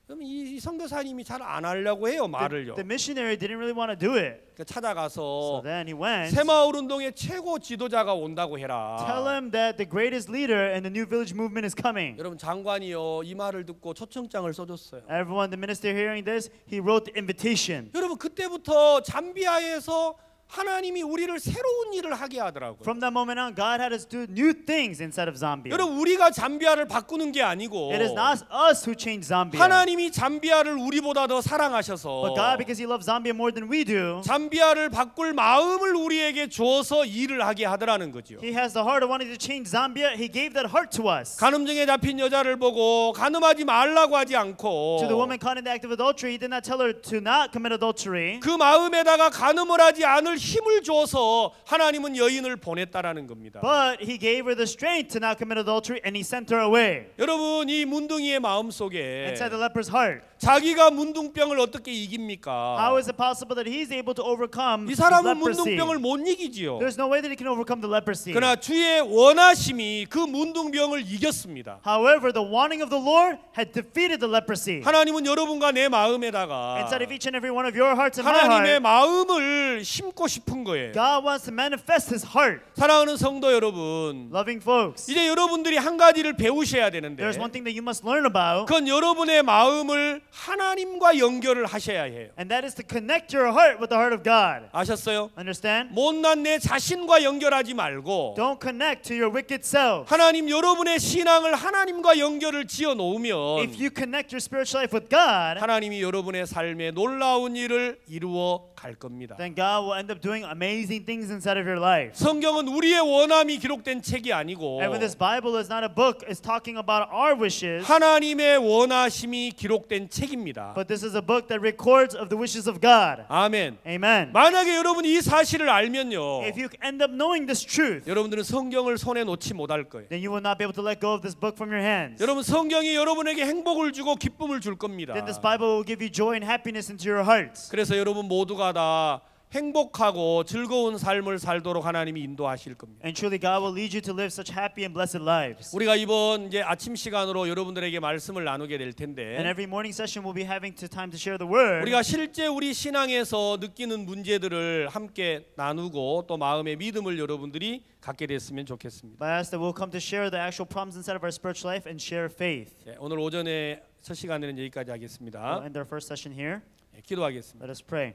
그럼 이 선교사님이 잘 안 하려고 해요 말을요. The missionary didn't really want to do it. 그러니까 So 찾아가서 then he went. 새마을 운동의 최고 지도자가 온다고 해라. Tell him that the greatest leader in the New Village movement is coming. 여러분 장관이요 이 말을 듣고 초청장을 써줬어요. Everyone, the minister hearing this, he wrote the invitation. 여러분 그때부터 잠비아에서 하나님이 우리를 새로운 일을 하게 하더라고요. From that moment on, God had us do new things inside of Zambia. 여러분 우리가 잠비아를 바꾸는 게 아니고 It is not us who changed Zambia. 하나님이 잠비아를 우리보다 더 사랑하셔서 But God, because He loves Zambia more than we do, 잠비아를 바꿀 마음을 우리에게 주어서 일을 하게 하더라는 거죠. He has the heart of wanting to change Zambia. He gave that heart to us. 간음증에 잡힌 여자를 보고 간음하지 말라고 하지 않고 To the woman caught in the act of adultery, He did not tell her to not commit adultery. 그 마음에다가 간음을 하지 않을 힘을 줘서 하나님은 여인을 보냈다라는 겁니다. But He gave her the strength to not commit adultery, and He sent her away. 여러분 이 문둥이의 마음 속에 Inside the leper's heart, 자기가 문둥병을 어떻게 이깁니까? how is it possible that he's able to overcome 이 his 사람은 leprosy? 문둥병을 못 이기지요. There's no way that he can overcome the leprosy. 그러나 주의 원하심이 그 문둥병을 이겼습니다. However, the wanting of the Lord had defeated the leprosy. 하나님은 여러분과 내 마음에다가 Inside of each and every one of your hearts and my 하나님의 heart, 마음을 심고 싶은 거예요. God wants to manifest His heart. 사랑하는 성도 여러분, Loving folks, 이제 여러분들이 한 가지를 배우셔야 되는데 there's one thing that you must learn about, 그건 여러분의 마음을 하나님과 연결을 하셔야 해요. and that is to connect your heart with the heart of God. 아셨어요? Understand? 못난 내 자신과 연결하지 말고 Don't connect to your wicked self. 하나님 여러분의 신앙을 하나님과 연결을 지어 놓으면 If you connect your spiritual life with God, 하나님이 여러분의 삶에 놀라운 일을 이루어 갈 겁니다. then God will end up doing amazing things inside of your life. 성경은 우리의 원함이 기록된 책이 아니고 And when this Bible is not a book, it's talking about our wishes, 하나님의 원하심이 기록된 책입니다. but this is a book that records of the wishes of God. 아멘. Amen. 만약에 여러분이 이 사실을 알면요, If you end up knowing this truth, 여러분들은 성경을 손에 놓지 못할 거예요. then you will not be able to let go of this book from your hands. 여러분 성경이 여러분에게 행복을 주고 기쁨을 줄 겁니다. Then this Bible will give you joy and happiness into your hearts. 그래서 여러분 모두가 다 행복하고 즐거운 삶을 살도록 하나님이 인도하실 겁니다. And truly God will lead you to live such happy and blessed lives. 우리가 이번 이제 아침 시간으로 여러분들에게 말씀을 나누게 될 And 텐데 every morning session we'll be having time to share the word. 우리가 실제 우리 신앙에서 느끼는 문제들을 함께 나누고 또 마음의 믿음을 여러분들이 갖게 됐으면 좋겠습니다. But I ask that we'll come to share the actual problems inside of our spiritual life and share faith. 네, 오늘 오전에 첫 시간에는 여기까지 하겠습니다. We'll end our first session here. 네, 기도하겠습니다. Let us pray.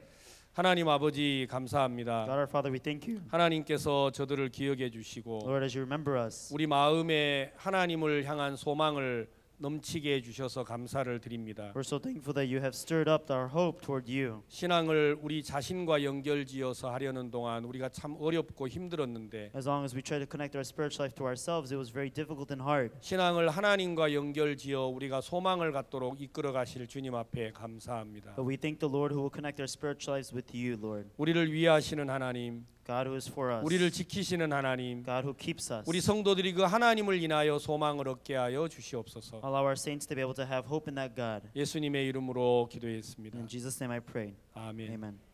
하나님 아버지 감사합니다. God our Father, we thank you. 하나님께서 저들을 기억해 주시고 Lord, as you remember us, 우리 마음에 하나님을 향한 소망을 넘치게 해주셔서 감사를 드립니다. we're so thankful that you have stirred up our hope toward you. 신앙을 우리 자신과 연결지어서 하려는 동안 우리가 참 어렵고 힘들었는데 As long as we try to connect our spiritual life to ourselves, it was very difficult and hard. 신앙을 하나님과 연결지어 우리가 소망을 갖도록 이끌어 가실 주님 앞에 감사합니다. But we thank the Lord who will connect our spiritual lives with you, Lord. 우리를 위하시는 하나님, God who is for us. 우리를 지키시는 하나님, God who keeps us. 우리 성도들이 그 하나님을 인하여 소망을 얻게 하여 주시옵소서. Allow our saints to be able to have hope in that God. 예수님의 이름으로 기도했습니다. In Jesus' name I pray. 아멘. Amen.